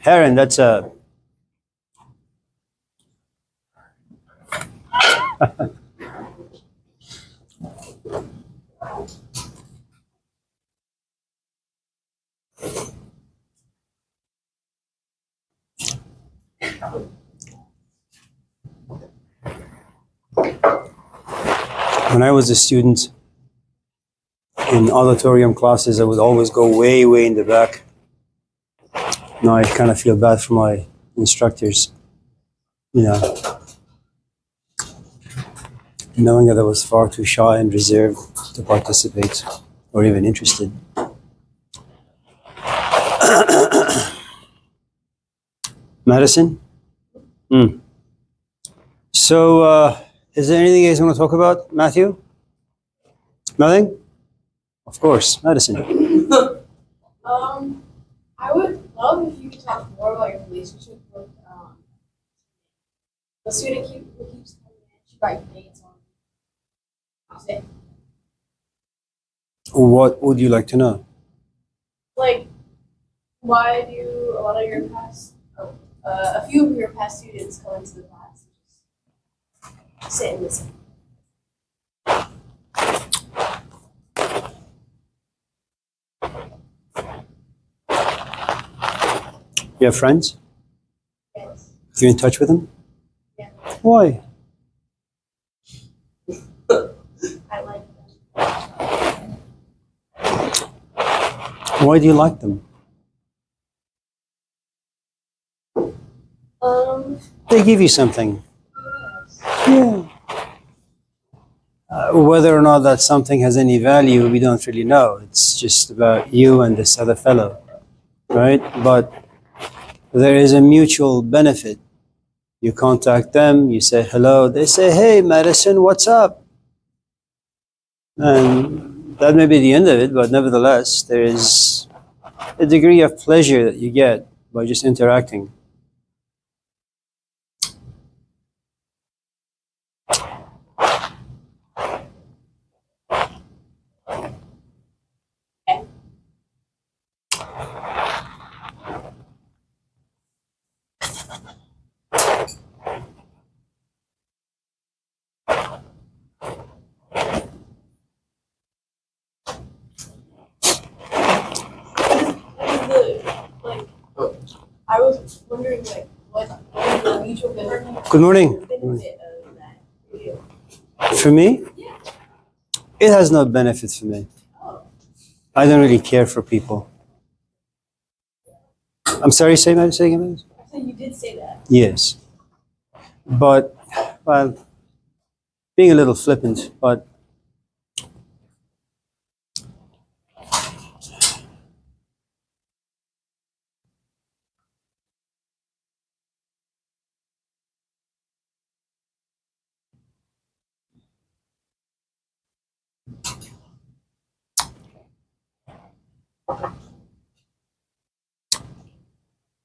Heron, that's a... When I was a student in auditorium classes, I would always go way, way in the back. Now I kind of feel bad for my instructors, you know, knowing that I was far too shy and reserved to participate or even interested. Madison? So, is there anything you guys want to talk about, Matthew? Nothing? Of course, Madison. I would love if you could talk more about your relationship with the student who keeps coming in. She got dates on Tuesday. What would you like to know? Like, why do a lot of your a few of your past students come into the class and just sit and listen? You have friends? Yes. You're in touch with them? Yeah. Why? I like them. Why do you like them? They give you something. Yes. Yeah. Whether or not that something has any value, we don't really know. It's just about you and this other fellow, right? But there is a mutual benefit. You contact them, you say hello, they say, hey, Madison, what's up? And that may be the end of it, but nevertheless, there is a degree of pleasure that you get by just interacting. I was wondering, like, what the mutual benefit Good morning. of that for you? For me, Yeah. it has no benefit for me. Oh. I don't really care for people. I'm sorry, say again. So you did say that. Yes. But, well, being a little flippant, but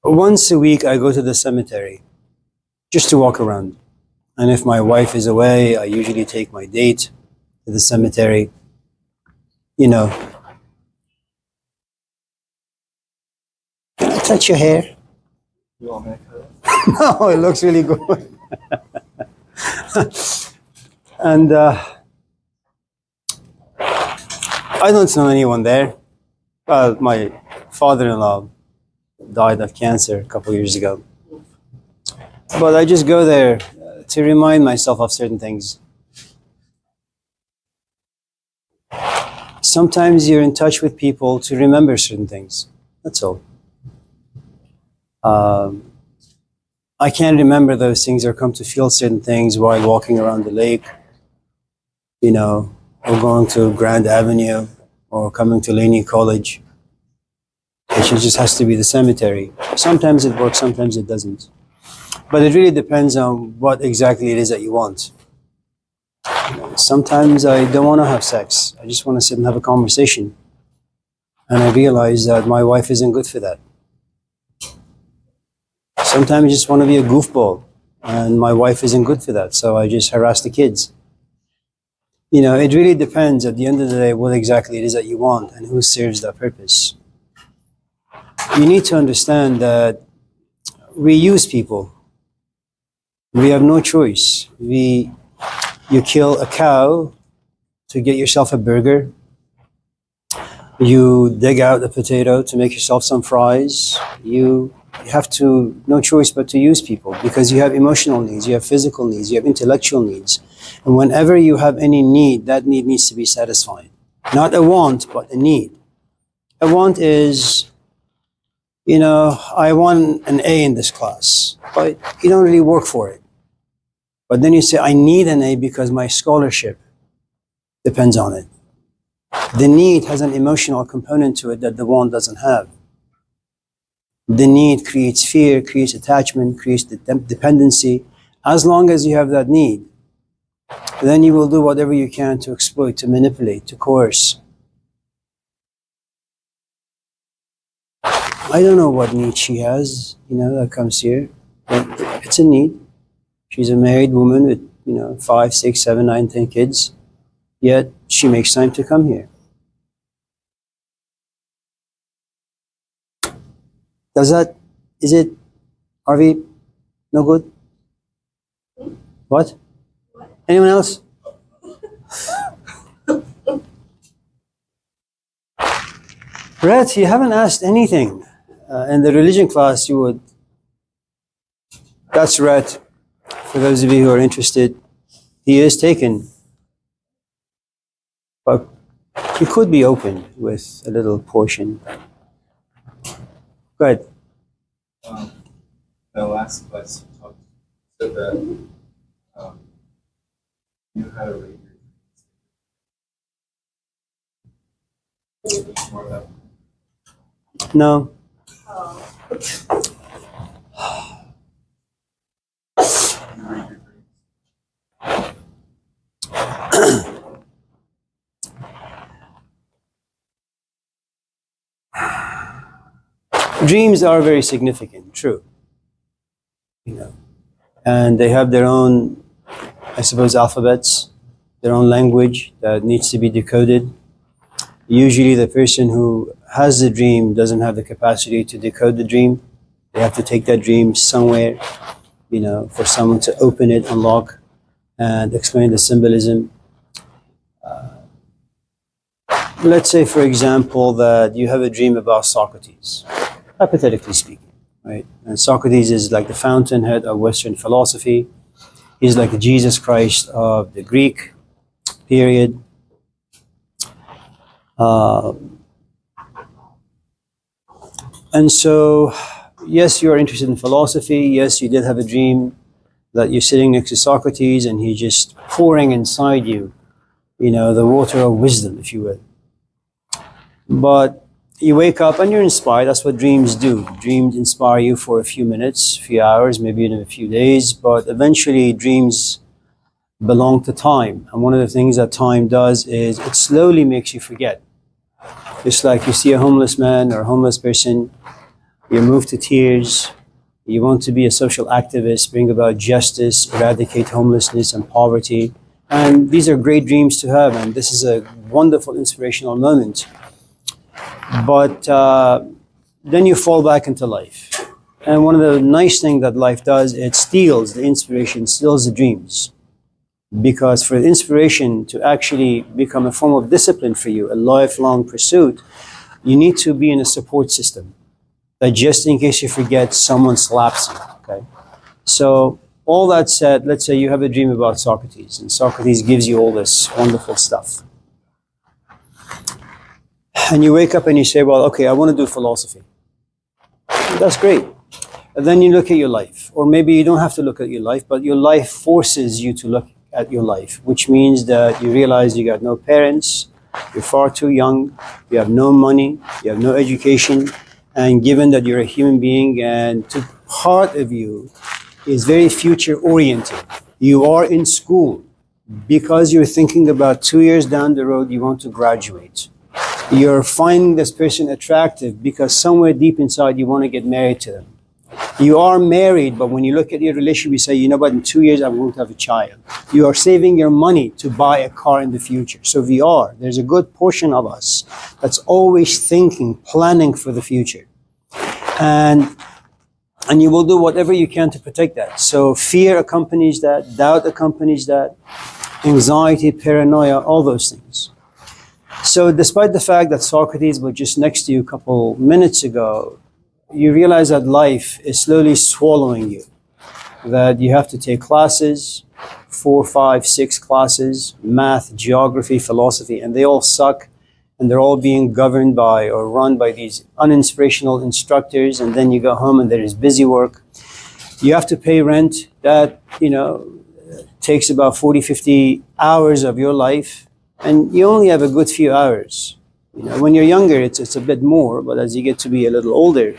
once a week I go to the cemetery just to walk around. And if my wife is away, I usually take my date to the cemetery. You know. Can I touch your hair? You want me to cut it? No, it looks really good. And I don't know anyone there. Well, my father-in-law died of cancer a couple years ago. But I just go there to remind myself of certain things. Sometimes you're in touch with people to remember certain things. That's all. I can't remember those things or come to feel certain things while walking around the lake, you know, or going to Grand Avenue or coming to Laney College. It just has to be the cemetery. Sometimes it works, sometimes it doesn't. But it really depends on what exactly it is that you want. Sometimes I don't want to have sex. I just want to sit and have a conversation. And I realize that my wife isn't good for that. Sometimes I just want to be a goofball. And my wife isn't good for that. So I just harass the kids. You know, it really depends at the end of the day what exactly it is that you want and who serves that purpose. You need to understand that we use people. We have no choice. You kill a cow to get yourself a burger. You dig out a potato to make yourself some fries. You have no choice but to use people because you have emotional needs, you have physical needs, you have intellectual needs. And whenever you have any need, that need needs to be satisfied. Not a want, but a need. A want is, I want an A in this class, but you don't really work for it. But then you say, I need an A because my scholarship depends on it. The need has an emotional component to it that the want doesn't have. The need creates fear, creates attachment, creates dependency. As long as you have that need, then you will do whatever you can to exploit, to manipulate, to coerce. I don't know what need she has, that comes here. But it's a need. She's a married woman with, 5, 6, 7, 9, 10 kids. Yet she makes time to come here. Is it, Harvey, no good? What? Anyone else? Brett, you haven't asked anything. In the religion class, you would. That's Rhett. For those of you who are interested, he is taken. But he could be opened with a little portion. Go ahead. The last class you talked said that you had a rate. More of that. No. Oh. You read your dreams. Dreams are very significant, true. And they have their own, I suppose, alphabets, their own language that needs to be decoded. Usually the person who has the dream doesn't have the capacity to decode the dream. They have to take that dream somewhere, for someone to open it, unlock, and explain the symbolism. Let's say, for example, that you have a dream about Socrates, hypothetically speaking, right? And Socrates is like the fountainhead of Western philosophy. He's like the Jesus Christ of the Greek period. And so, yes, you're interested in philosophy. Yes, you did have a dream that you're sitting next to Socrates and he's just pouring inside you, the water of wisdom, if you will. But you wake up and you're inspired. That's what dreams do. Dreams inspire you for a few minutes, a few hours, maybe even a few days. But eventually, dreams belong to time. And one of the things that time does is it slowly makes you forget. Just like you see a homeless man or a homeless person, you're moved to tears. You want to be a social activist, bring about justice, eradicate homelessness and poverty. And these are great dreams to have. And this is a wonderful, inspirational moment. But then you fall back into life. And one of the nice things that life does, it steals the inspiration, steals the dreams. Because for the inspiration to actually become a form of discipline for you, a lifelong pursuit, you need to be in a support system. That just in case you forget, someone slaps you, okay? So all that said, let's say you have a dream about Socrates, and Socrates gives you all this wonderful stuff. And you wake up and you say, well, okay, I want to do philosophy. That's great. And then you look at your life. Or maybe you don't have to look at your life, but your life forces you to look at your life, which means that you realize you got no parents, you're far too young, you have no money, you have no education, and given that you're a human being and part of you is very future oriented, you are in school because you're thinking about 2 years down the road you want to graduate. You're finding this person attractive because somewhere deep inside you want to get married to them. You are married, but when you look at your relationship, you say, but in 2 years I'm going to have a child. You are saving your money to buy a car in the future. So there's a good portion of us that's always thinking, planning for the future. And And you will do whatever you can to protect that. So fear accompanies that, doubt accompanies that, anxiety, paranoia, all those things. So despite the fact that Socrates was just next to you a couple minutes ago, you realize that life is slowly swallowing you. That you have to take classes, 4, 5, 6 classes, math, geography, philosophy, and they all suck. And they're all being governed by or run by these uninspirational instructors. And then you go home and there is busy work. You have to pay rent. That, takes about 40, 50 hours of your life. And you only have a good few hours. When you're younger, it's a bit more. But as you get to be a little older,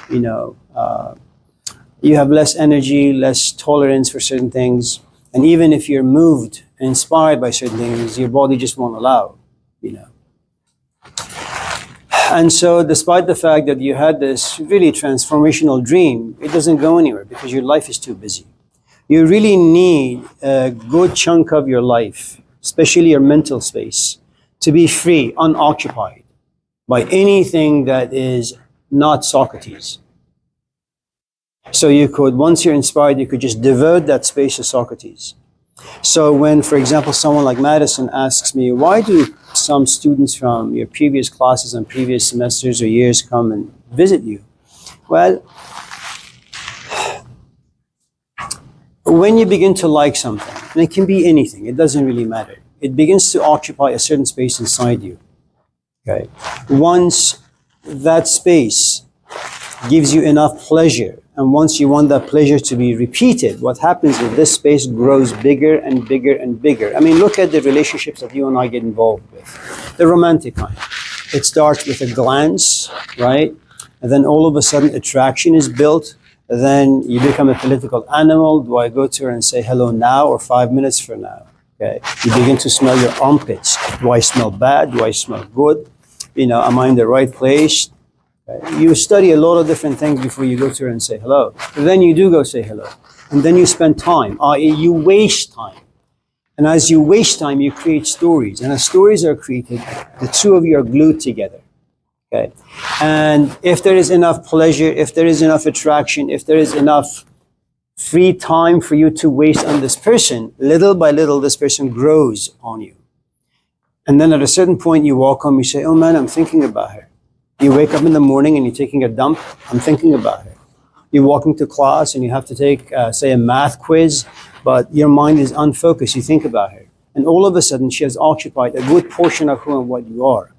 you have less energy, less tolerance for certain things. And even if you're moved and inspired by certain things, your body just won't allow, And so despite the fact that you had this really transformational dream, it doesn't go anywhere because your life is too busy. You really need a good chunk of your life, especially your mental space, to be free, unoccupied by anything that is not Socrates. So you could, once you're inspired, you could just devote that space to Socrates. So when, for example, someone like Madison asks me, why do some students from your previous classes and previous semesters or years come and visit you? Well, when you begin to like something, and it can be anything, it doesn't really matter, it begins to occupy a certain space inside you. Okay. Once that space gives you enough pleasure, and once you want that pleasure to be repeated, what happens is this space grows bigger and bigger and bigger. I mean, look at the relationships that you and I get involved with. The romantic kind. It starts with a glance, right? And then all of a sudden attraction is built. Then you become a political animal. Do I go to her and say hello now or 5 minutes from now? Okay. You begin to smell your armpits. Do I smell bad? Do I smell good? Am I in the right place? You study a lot of different things before you go to her and say hello. But then you do go say hello. And then you spend time. You waste time. And as you waste time, you create stories. And as stories are created, the two of you are glued together. Okay. And if there is enough pleasure, if there is enough attraction, if there is enough free time for you to waste on this person, little by little, this person grows on you. And then at a certain point, you walk home, you say, oh man, I'm thinking about her. You wake up in the morning and you're taking a dump, I'm thinking about her. You're walking to class and you have to take, say, a math quiz, but your mind is unfocused, you think about her. And all of a sudden, she has occupied a good portion of who and what you are.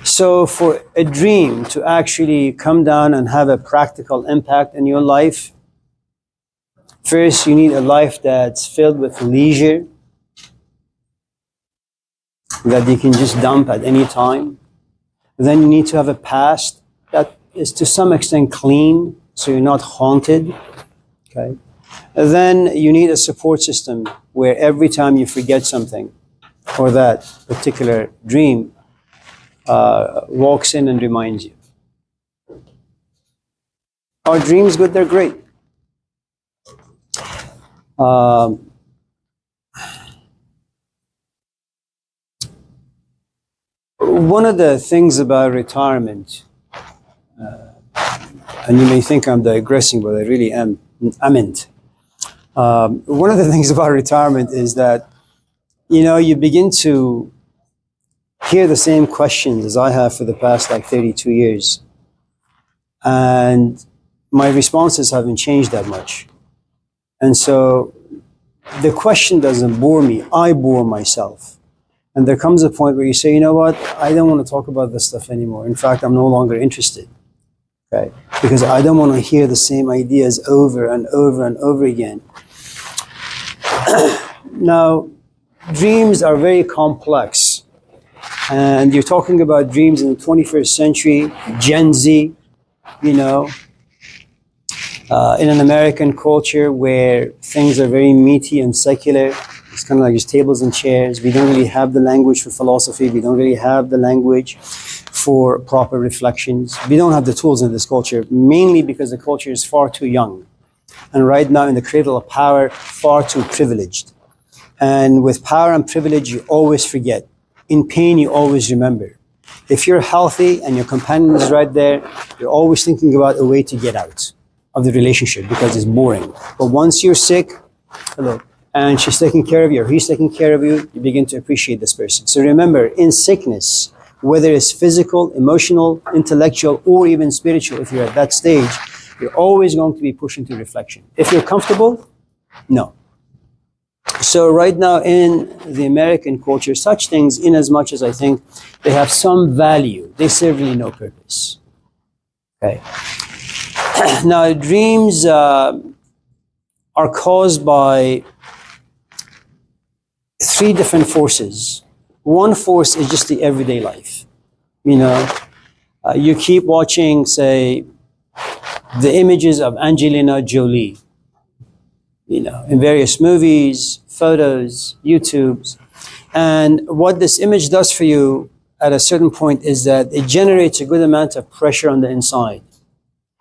So for a dream to actually come down and have a practical impact in your life, first you need a life that's filled with leisure, that you can just dump at any time. Then you need to have a past that is to some extent clean, so you're not haunted. Okay. And then you need a support system where every time you forget something or that particular dream walks in and reminds you. Are dreams good? They're great. One of the things about retirement, and you may think I'm digressing, but I really am. One of the things about retirement is that, you begin to hear the same questions as I have for the past 32 years. And my responses haven't changed that much. And so the question doesn't bore me, I bore myself. And there comes a point where you say, you know what, I don't want to talk about this stuff anymore. In fact, I'm no longer interested. Okay? Because I don't want to hear the same ideas over and over and over again. Now, dreams are very complex. And you're talking about dreams in the 21st century, Gen Z, in an American culture where things are very meaty and secular. It's kind of like just tables and chairs. We don't really have the language for philosophy. We don't really have the language for proper reflections. We don't have the tools in this culture, mainly because the culture is far too young. And right now in the cradle of power, far too privileged. And with power and privilege, you always forget. In pain, you always remember. If you're healthy and your companion is right there, you're always thinking about a way to get out of the relationship because it's boring. But once you're sick, hello, and she's taking care of you or he's taking care of you, you begin to appreciate this person. So remember, in sickness, whether it's physical, emotional, intellectual, or even spiritual, if you're at that stage, you're always going to be pushing to reflection. If you're comfortable, no. So right now in the American culture, such things, in as much as I think they have some value, they serve really no purpose. Okay. Now, dreams are caused by three different forces. One force is just the everyday life. You know, you keep watching, say, the images of Angelina Jolie, you know, in various movies, photos, YouTubes. And what this image does for you at a certain point is that it generates a good amount of pressure on the inside.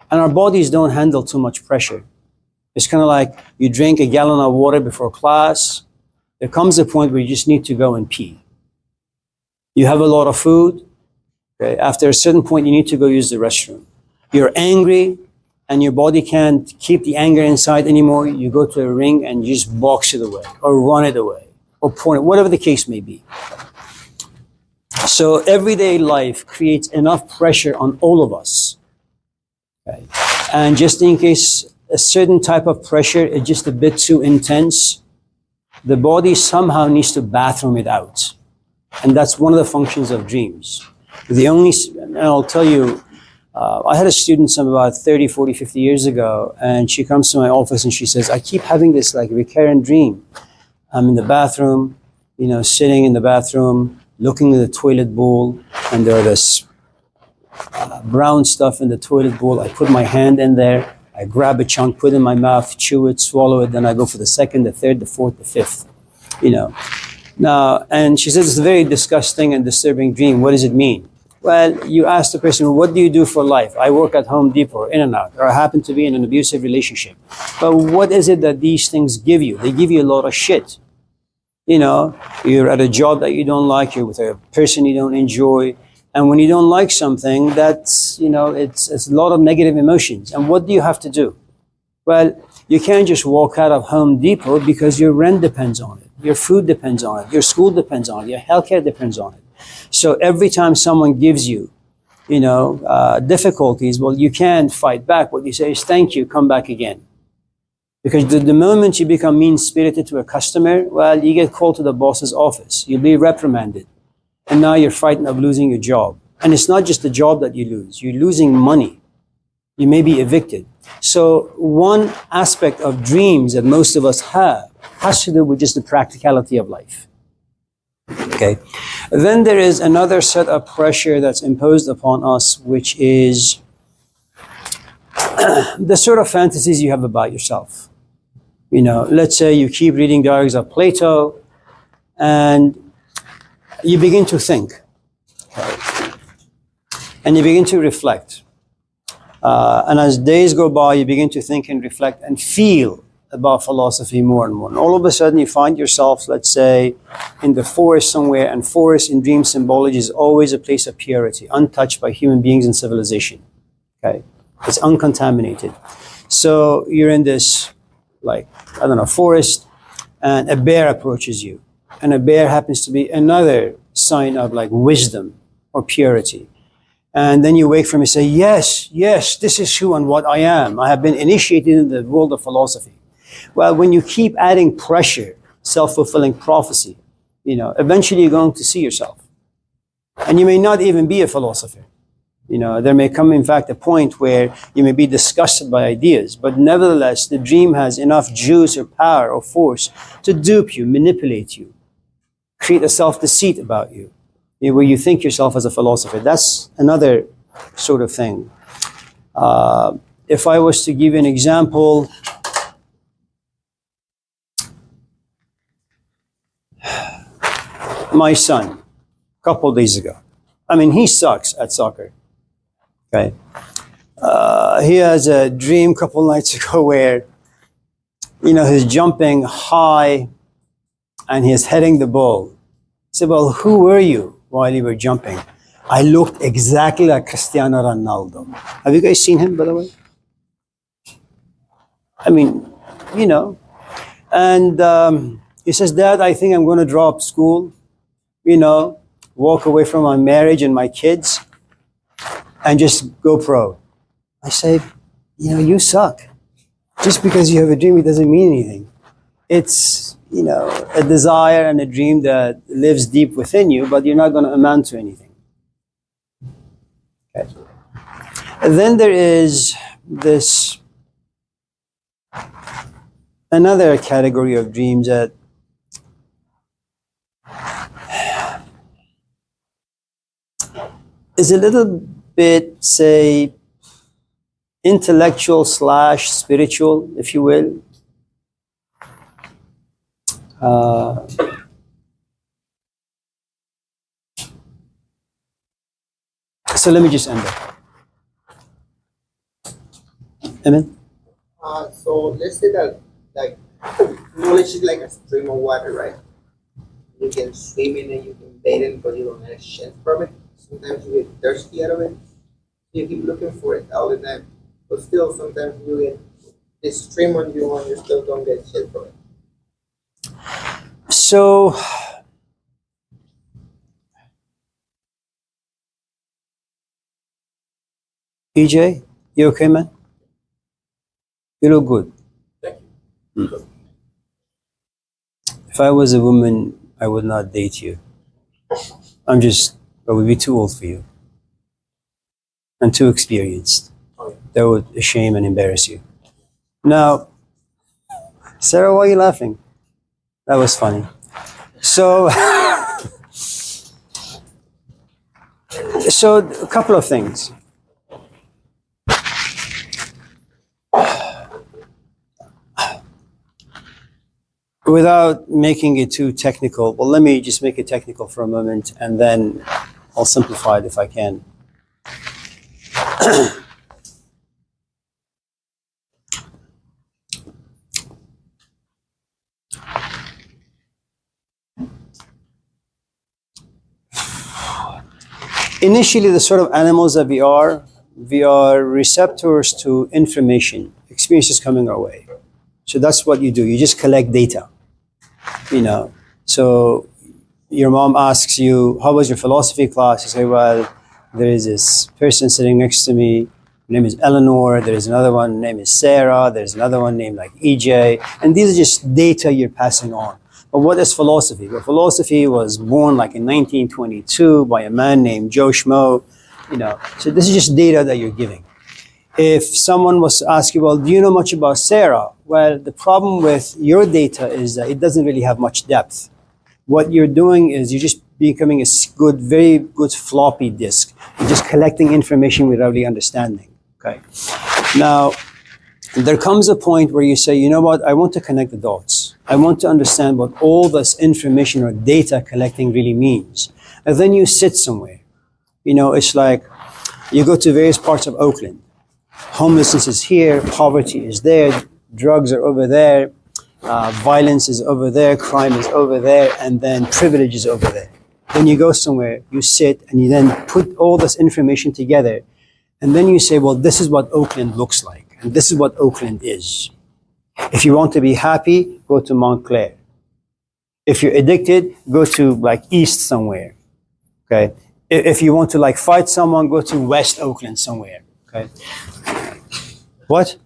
And our bodies don't handle too much pressure. It's kind of like you drink a gallon of water before class. There comes a point where you just need to go and pee. You have a lot of food. Okay? After a certain point, you need to go use the restroom. You're angry and your body can't keep the anger inside anymore. You go to a ring and you just box it away or run it away or point it, whatever the case may be. So everyday life creates enough pressure on all of us. Okay? And just in case a certain type of pressure is just a bit too intense, the body somehow needs to bathroom it out. And that's one of the functions of dreams. And I'll tell you, I had a student some about 30, 40, 50 years ago, and she comes to my office and she says, I keep having this like recurrent dream. I'm in the bathroom, you know, sitting in the bathroom, looking at the toilet bowl, and there are this brown stuff in the toilet bowl. I put my hand in there, I grab a chunk, put it in my mouth, chew it, swallow it, then I go for the second, the third, the fourth, the fifth, you know. Now, and she says it's a very disgusting and disturbing dream. What does it mean? Well, you ask the person, what do you do for life? I work at Home Depot, or In-N-Out, or I happen to be in an abusive relationship. But what is it that these things give you? They give you a lot of shit. You know, you're at a job that you don't like, you're with a person you don't enjoy, and when you don't like something, that's, you know, it's a lot of negative emotions. And what do you have to do? Well, you can't just walk out of Home Depot because your rent depends on it, your food depends on it, your school depends on it, your healthcare depends on it. So every time someone gives you, you know, difficulties, well, you can't fight back. What you say is, thank you, come back again. Because the moment you become mean-spirited to a customer, well, you get called to the boss's office. You'll be reprimanded. And now you're frightened of losing your job. And it's not just the job that you lose. You're losing money. You may be evicted. So one aspect of dreams that most of us have has to do with just the practicality of life. Okay. Then there is another set of pressure that's imposed upon us, which is the sort of fantasies you have about yourself. You know, let's say you keep reading diaries of Plato and you begin to think. Okay. And you begin to reflect. And as days go by, you begin to think and reflect and feel about philosophy more and more. And all of a sudden you find yourself, let's say, in the forest somewhere, and forest in dream symbology is always a place of purity, untouched by human beings and civilization. Okay? It's uncontaminated. So you're in this, like, I don't know, forest, and a bear approaches you. And a bear happens to be another sign of like wisdom or purity. And then you wake from it and say, yes, this is who and what I am. I have been initiated in the world of philosophy. Well, when you keep adding pressure, self-fulfilling prophecy, you know, eventually you're going to see yourself. And you may not even be a philosopher. You know, there may come, in fact, a point where you may be disgusted by ideas, but nevertheless, the dream has enough juice or power or force to dupe you, manipulate you, create a self-deceit about you, where you think yourself as a philosopher. That's another sort of thing. If I was to give you an example, my son, a couple of days ago, I mean, he sucks at soccer. Okay. He has a dream a couple of nights ago where, you know, he's jumping high and he's heading the ball. I said, well, who were you while you were jumping? I looked exactly like Cristiano Ronaldo. Have you guys seen him, by the way? I mean, you know. And he says, Dad, I think I'm going to drop school, walk away from my marriage and my kids and just go pro. I say, you suck. Just because you have a dream, it doesn't mean anything. It's, a desire and a dream that lives deep within you, but you're not going to amount to anything. Okay. And then there is this another category of dreams that is a little bit, say, intellectual / spiritual, if you will. So let me just end there. Amen. So let's say that like knowledge is like a stream of water, right? You can swim in it, you can bathe in it, but you don't have shit from it. Sometimes you get thirsty out of it. You keep looking for it all the time. But still sometimes you get this stream on you and you still don't get shit from it. So EJ, you okay, man? You look good. Thank you. If I was a woman, I would not date you. I would be too old for you. And too experienced. That would shame and embarrass you. Now, Sarah, why are you laughing? That was funny. So, so a couple of things. Without making it too technical, well, let me just make it technical for a moment and then I'll simplify it if I can. Initially, the sort of animals that we are receptors to information, experiences coming our way. So that's what you do. You just collect data. So your mom asks you, how was your philosophy class? You say, well, there is this person sitting next to me. Her name is Eleanor. There's another one, her name is Sarah. There's another one named like EJ. And these are just data you're passing on. But what is philosophy? Well, philosophy was born like in 1922 by a man named Joe Schmo. So this is just data that you're giving. If someone was to ask you, well, do you know much about Sarah? Well, the problem with your data is that it doesn't really have much depth. What you're doing is you're just becoming a very good floppy disk. You're just collecting information without really understanding. Okay. Now, there comes a point where you say, you know what, I want to connect the dots. I want to understand what all this information or data collecting really means. And then you sit somewhere. It's like you go to various parts of Oakland. Homelessness is here, poverty is there, drugs are over there, violence is over there, crime is over there, and then privilege is over there. Then you go somewhere, you sit, and you then put all this information together, and then you say, well, this is what Oakland looks like, and this is what Oakland is. If you want to be happy, go to Montclair. If you're addicted, go to like East somewhere. Okay. If you want to like fight someone, go to West Oakland somewhere. Okay. What?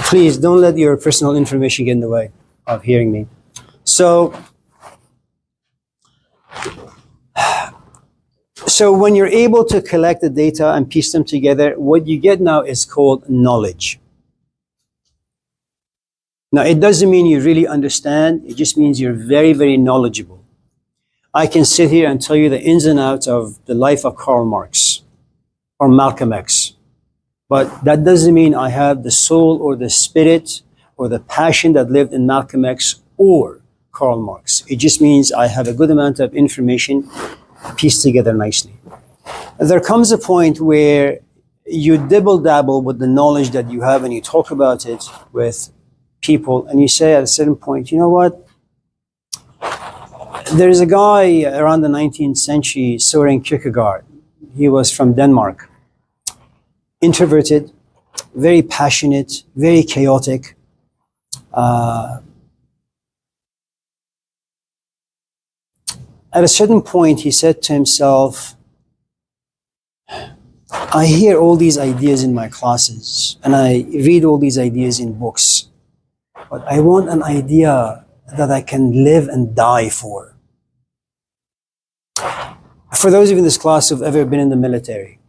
Please don't let your personal information get in the way of hearing me. So when you're able to collect the data and piece them together, what you get now is called knowledge. Now, it doesn't mean you really understand. It just means you're very, very knowledgeable. I can sit here and tell you the ins and outs of the life of Karl Marx or Malcolm X. But that doesn't mean I have the soul or the spirit or the passion that lived in Malcolm X or Karl Marx. It just means I have a good amount of information pieced together nicely. There comes a point where you dibble-dabble with the knowledge that you have and you talk about it with people and you say at a certain point, you know what? There's a guy around the 19th century, Søren Kierkegaard. He was from Denmark. Introverted, very passionate, very chaotic. At a certain point, he said to himself, I hear all these ideas in my classes, and I read all these ideas in books, but I want an idea that I can live and die for. For those of you in this class who've ever been in the military,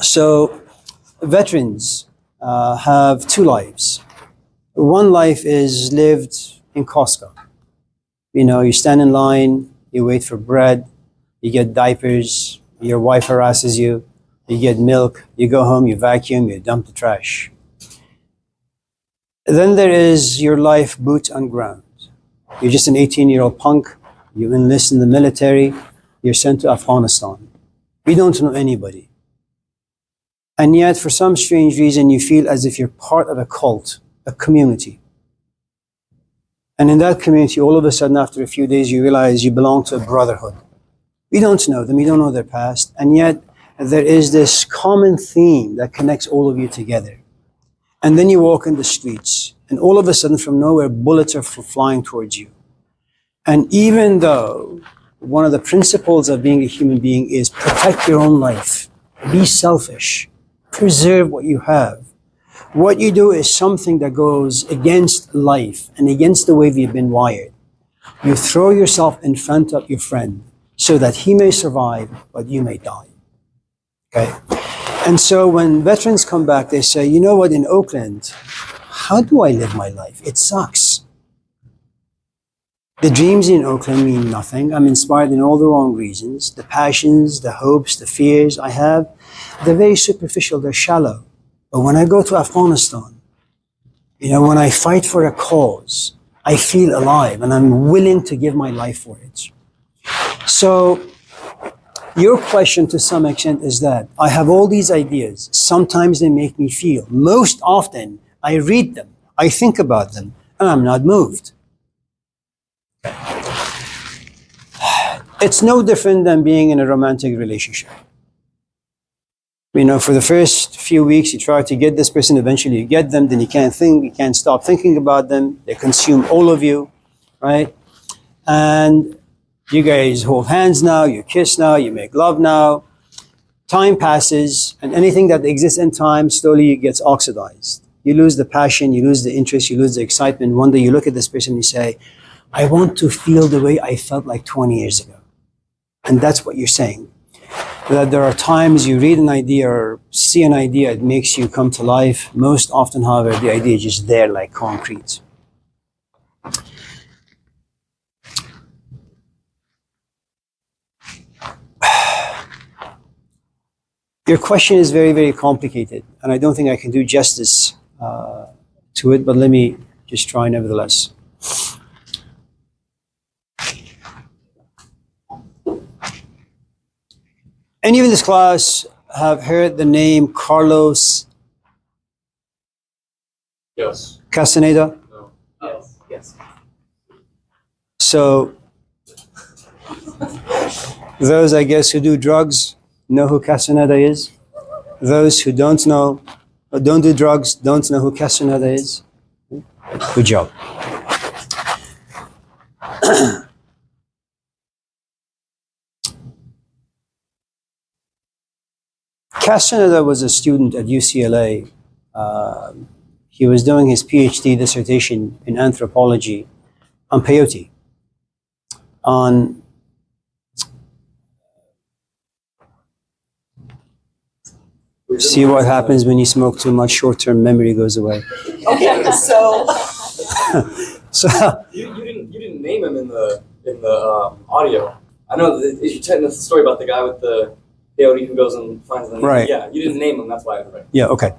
so veterans have two lives. One life is lived in Costco. You know, you stand in line, you wait for bread, you get diapers, your wife harasses you, you get milk, you go home, you vacuum, you dump the trash. Then there is your life boots on ground. You're just an 18-year-old punk, you enlist in the military, you're sent to Afghanistan. You don't know anybody. And yet, for some strange reason, you feel as if you're part of a cult, a community. And in that community, all of a sudden, after a few days, you realize you belong to a brotherhood. You don't know them, you don't know their past, and yet there is this common theme that connects all of you together. And then you walk in the streets, and all of a sudden, from nowhere, bullets are flying towards you. And even though one of the principles of being a human being is protect your own life, be selfish, preserve what you have, what you do is something that goes against life and against the way we've been wired. You throw yourself in front of your friend so that he may survive, but you may die. Okay? And so when veterans come back, they say, you know what, in Oakland, how do I live my life? It sucks. The dreams in Oakland mean nothing. I'm inspired in all the wrong reasons. The passions, the hopes, the fears I have, they're very superficial, they're shallow. But when I go to Afghanistan, you know, when I fight for a cause, I feel alive and I'm willing to give my life for it. So your question to some extent is that I have all these ideas. Sometimes they make me feel. Most often, I read them, I think about them, and I'm not moved. It's no different than being in a romantic relationship. You know, for the first few weeks, you try to get this person, eventually you get them, then you can't think, you can't stop thinking about them, they consume all of you, right? And you guys hold hands now, you kiss now, you make love now. Time passes, and anything that exists in time slowly gets oxidized. You lose the passion, you lose the interest, you lose the excitement. One day you look at this person and you say, I want to feel the way I felt like 20 years ago. And that's what you're saying. That there are times you read an idea or see an idea, it makes you come to life. Most often, however, the idea is just there like concrete. Your question is very, very complicated, and I don't think I can do justice to it, but let me just try nevertheless. Any of you in this class have heard the name Carlos Yes. Castaneda? No. Yes. Yes. So, those, I guess, who do drugs know who Castaneda is. Those who don't know, or don't do drugs, don't know who Castaneda is. Good job. Castaneda was a student at UCLA. He was doing his PhD dissertation in anthropology on peyote, on see what happens when you smoke too much, short-term memory goes away. Okay, so So, You didn't name him in the audio. I know that you're telling us the story about the guy with the peyote who goes and finds them. Right. Yeah, you didn't name him. That's why I read. yeah, okay.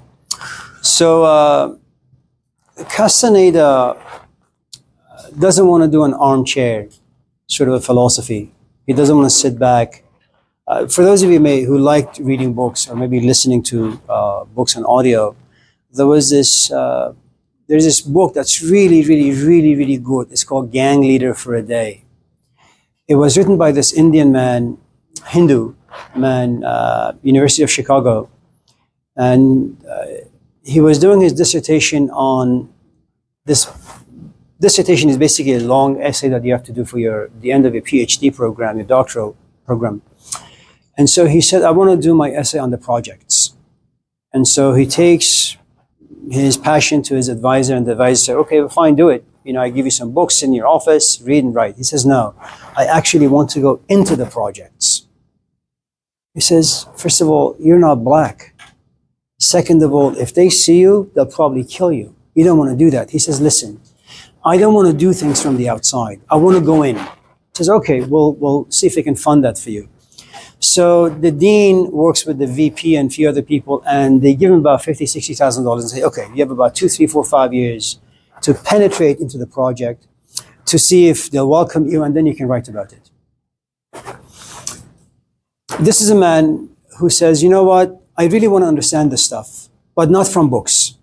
So, Castaneda doesn't want to do an armchair sort of a philosophy. He doesn't want to sit back. For those of you who liked reading books or maybe listening to books on audio, there's this book that's really, really, really, really good. It's called Gang Leader for a Day. It was written by this Indian man, Hindu man, University of Chicago, and he was doing his dissertation on this. Dissertation is basically a long essay that you have to do for the end of your PhD program, your doctoral program. And so he said, I want to do my essay on the projects. And so he takes his passion to his advisor, and the advisor said, okay, well, fine, do it. I give you some books in your office, read and write. He says, no, I actually want to go into the projects. He says, first of all, you're not black. Second of all, if they see you, they'll probably kill you. You don't want to do that. He says, listen, I don't want to do things from the outside. I want to go in. He says, okay, we'll see if we can fund that for you. So the dean works with the VP and a few other people, and they give him about $50,000, $60,000 and say, okay, you have about 2, 3, 4, 5 years to penetrate into the project to see if they'll welcome you, and then you can write about it. This is a man who says, you know what, I really want to understand this stuff, but not from books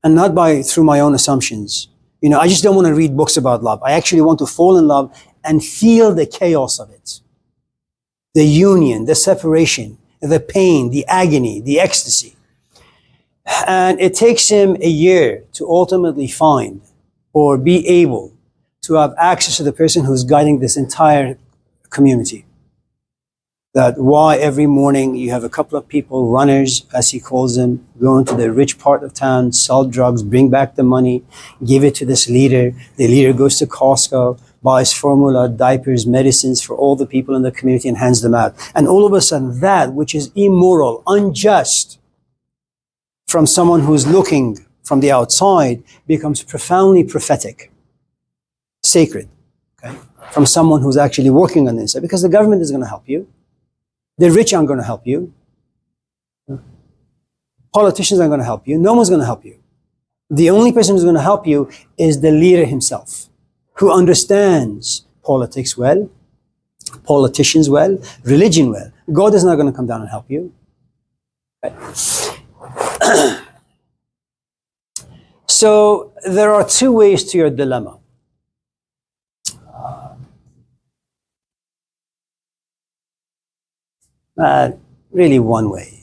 and not through my own assumptions. I just don't want to read books about love. I actually want to fall in love and feel the chaos of it. The union, the separation, the pain, the agony, the ecstasy. And it takes him a year to ultimately find or be able to have access to the person who's guiding this entire community. That why every morning you have a couple of people, runners, as he calls them, go into the rich part of town, sell drugs, bring back the money, give it to this leader. The leader goes to Costco, buys formula, diapers, medicines for all the people in the community and hands them out. And all of a sudden that which is immoral, unjust, from someone who's looking from the outside becomes profoundly prophetic, sacred, okay? From someone who's actually working on this, because the government is going to help you. The rich aren't going to help you. Politicians aren't going to help you. No one's going to help you. The only person who's going to help you is the leader himself, who understands politics well, politicians well, religion well. God is not going to come down and help you. Okay. So there are two ways to your dilemma. Really one way.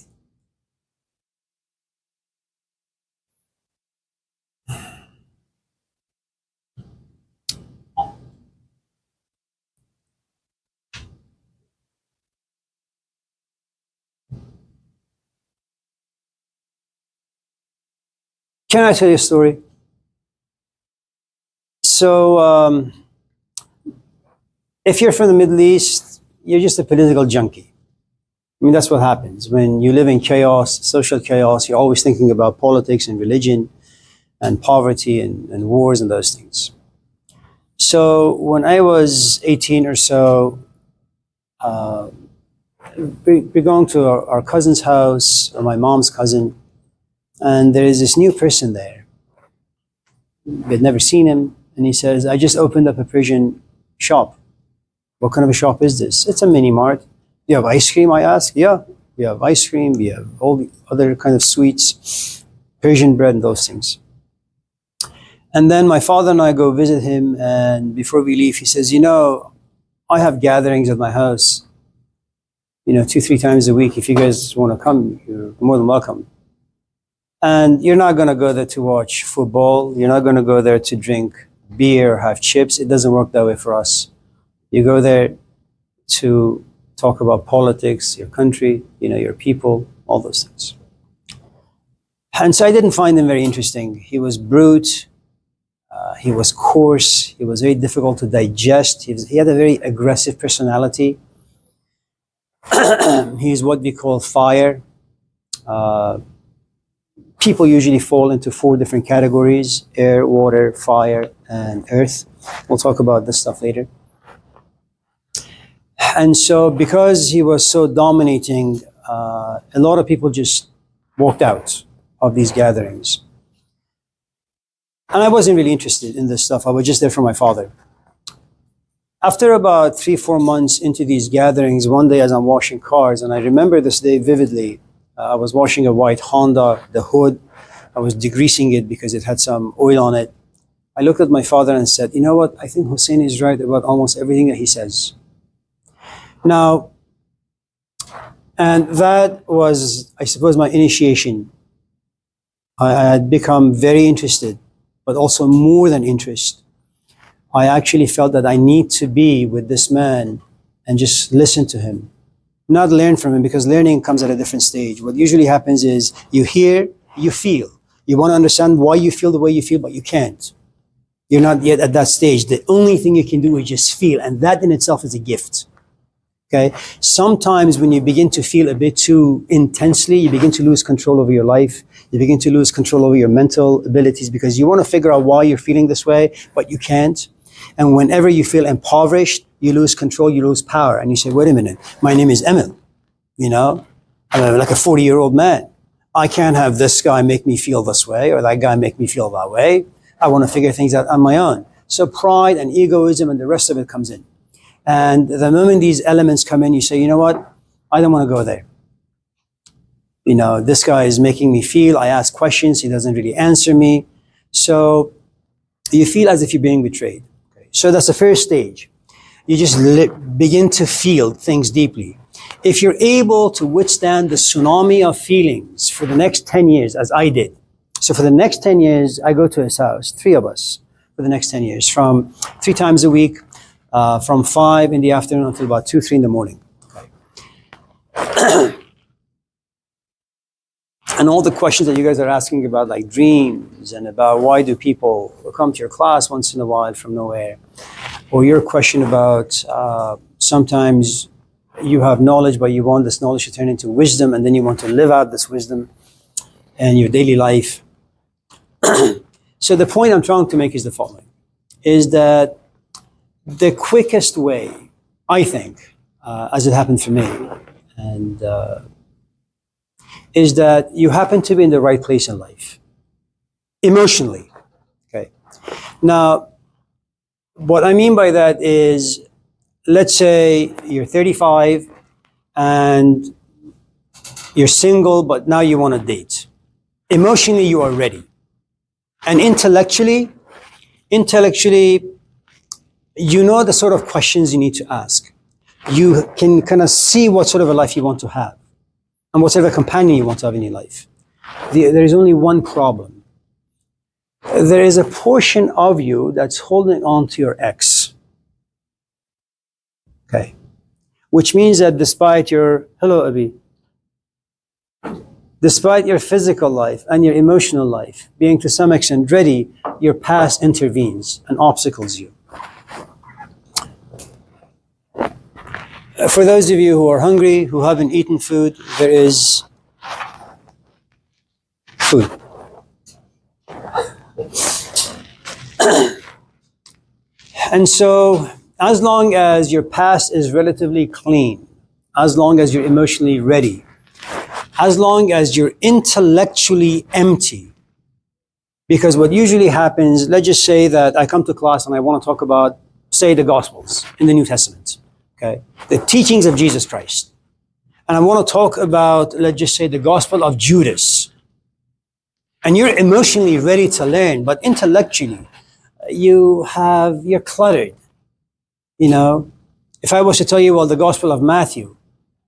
Can I tell you a story? So, if you're from the Middle East, you're just a political junkie. I mean, that's what happens. When you live in chaos, social chaos, you're always thinking about politics and religion and poverty and wars and those things. So when I was 18 or so, we're going to our cousin's house, or my mom's cousin, and there is this new person there. We had never seen him, and he says, I just opened up a Persian shop. What kind of a shop is this? It's a mini mart. You have ice cream, I ask? Yeah, we have ice cream, we have all the other kind of sweets, Persian bread and those things. And then my father and I go visit him, and before we leave, he says, I have gatherings at my house, 2, 3 times a week. If you guys want to come, you're more than welcome. And you're not going to go there to watch football. You're not going to go there to drink beer or have chips. It doesn't work that way for us. You go there to talk about politics, your country, your people, all those things. And so I didn't find him very interesting. He was brute. He was coarse. He was very difficult to digest. He had a very aggressive personality. He's what we call fire. People usually fall into 4 different categories: air, water, fire, and earth. We'll talk about this stuff later. And so because he was so dominating, a lot of people just walked out of these gatherings. And I wasn't really interested in this stuff. I was just there for my father. After about 3, 4 months into these gatherings, one day as I'm washing cars, and I remember this day vividly, I was washing a white Honda, the hood. I was degreasing it because it had some oil on it. I looked at my father and said, you know what? I think Hussein is right about almost everything that he says. Now, and that was, I suppose, my initiation. I had become very interested, but also more than interest. I actually felt that I need to be with this man and just listen to him, not learn from him, because learning comes at a different stage. What usually happens is you hear, you feel. You want to understand why you feel the way you feel, but you can't. You're not yet at that stage. The only thing you can do is just feel, and that in itself is a gift. Okay? Sometimes when you begin to feel a bit too intensely, you begin to lose control over your life. You begin to lose control over your mental abilities because you want to figure out why you're feeling this way, but you can't. And whenever you feel impoverished, you lose control, you lose power. And you say, wait a minute, my name is Emil. You know, I'm like a 40-year-old man. I can't have this guy make me feel this way or that guy make me feel that way. I want to figure things out on my own. So pride and egoism and the rest of it comes in. And the moment these elements come in, you say, you know what? I don't want to go there. You know, this guy is making me feel, I ask questions, he doesn't really answer me. So you feel as if you're being betrayed. Okay. So that's the first stage. You just begin to feel things deeply. If you're able to withstand the tsunami of feelings for the next 10 years, as I did. So for the next 10 years, I go to his house, 3 of us, for the next 10 years, from 3 times a week, from 5 in the afternoon until about 2, 3 in the morning. Okay. And all the questions that you guys are asking about, like dreams and about why do people come to your class once in a while from nowhere, or your question about sometimes you have knowledge, but you want this knowledge to turn into wisdom, and then you want to live out this wisdom in your daily life. So the point I'm trying to make is the following, is that the quickest way, I think, as it happened for me, and is that you happen to be in the right place in life, emotionally. Okay. Now, what I mean by that is, let's say you're 35 and you're single, but now you want to date. Emotionally, you are ready. And intellectually, you know the sort of questions you need to ask. You can kind of see what sort of a life you want to have and what sort of a companion you want to have in your life. There is only one problem. There is a portion of you that's holding on to your ex. Okay. Which means that despite your, hello Abi, despite your physical life and your emotional life being to some extent ready, your past intervenes and obstacles you. For those of you who are hungry, who haven't eaten food, there is food. And so, as long as your past is relatively clean, as long as you're emotionally ready, as long as you're intellectually empty, because what usually happens, let's just say that I come to class and I want to talk about, say, the Gospels in the New Testament, okay? The teachings of Jesus Christ. And I want to talk about, let's just say, the Gospel of Judas. And you're emotionally ready to learn, but intellectually, you're cluttered. You know, if I was to tell you, well, the Gospel of Matthew,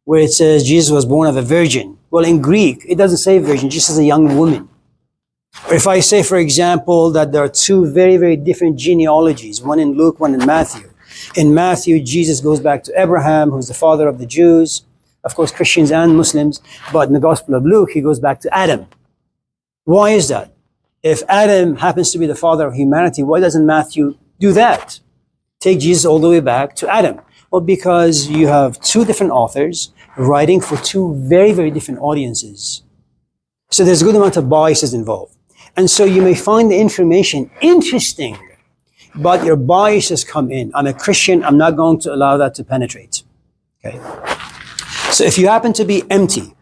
where it says Jesus was born of a virgin, well, in Greek, it doesn't say virgin, it just says a young woman. Or if I say, for example, that there are 2 very, very different genealogies, one in Luke, one in Matthew. In Matthew, Jesus goes back to Abraham, who's the father of the Jews, of course, Christians and Muslims, but in the Gospel of Luke, he goes back to Adam. Why is that? If Adam happens to be the father of humanity, why doesn't Matthew do that? Take Jesus all the way back to Adam. Well, because you have 2 different authors writing for 2 very, very different audiences. So there's a good amount of biases involved. And so you may find the information interesting, but your biases come in. I'm a Christian, I'm not going to allow that to penetrate. Okay. So if you happen to be empty,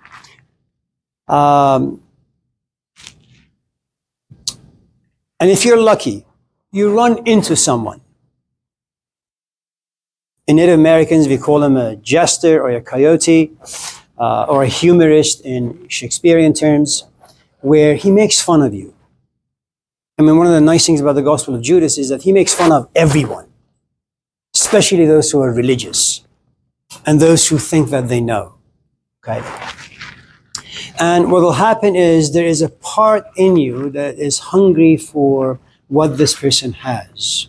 and if you're lucky, you run into someone. In Native Americans, we call him a jester or a coyote, or a humorist in Shakespearean terms, where he makes fun of you. I mean, one of the nice things about the Gospel of Judas is that he makes fun of everyone, especially those who are religious. and those who think that they know. Okay? And what will happen is there is a part in you that is hungry for what this person has.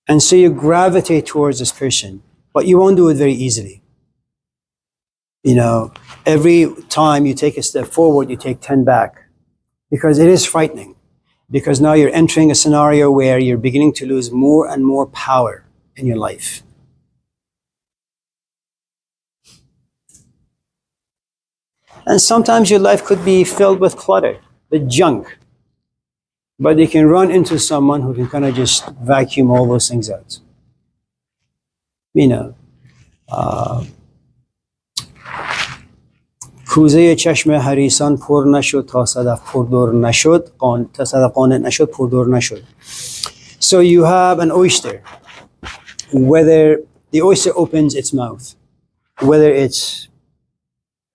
And so you gravitate towards this person, but you won't do it very easily. You know, every time you take a step forward, you take 10 back, because it is frightening. Because now you're entering a scenario where you're beginning to lose more and more power in your life. And sometimes your life could be filled with clutter, with junk. But you can run into someone who can kind of just vacuum all those things out. You know, کوزه چشم حریصان پر نشد تا صدف پردر نشد تا صدف قانع نشد پردر نشد. So you have an oyster. Whether the oyster opens its mouth, whether it's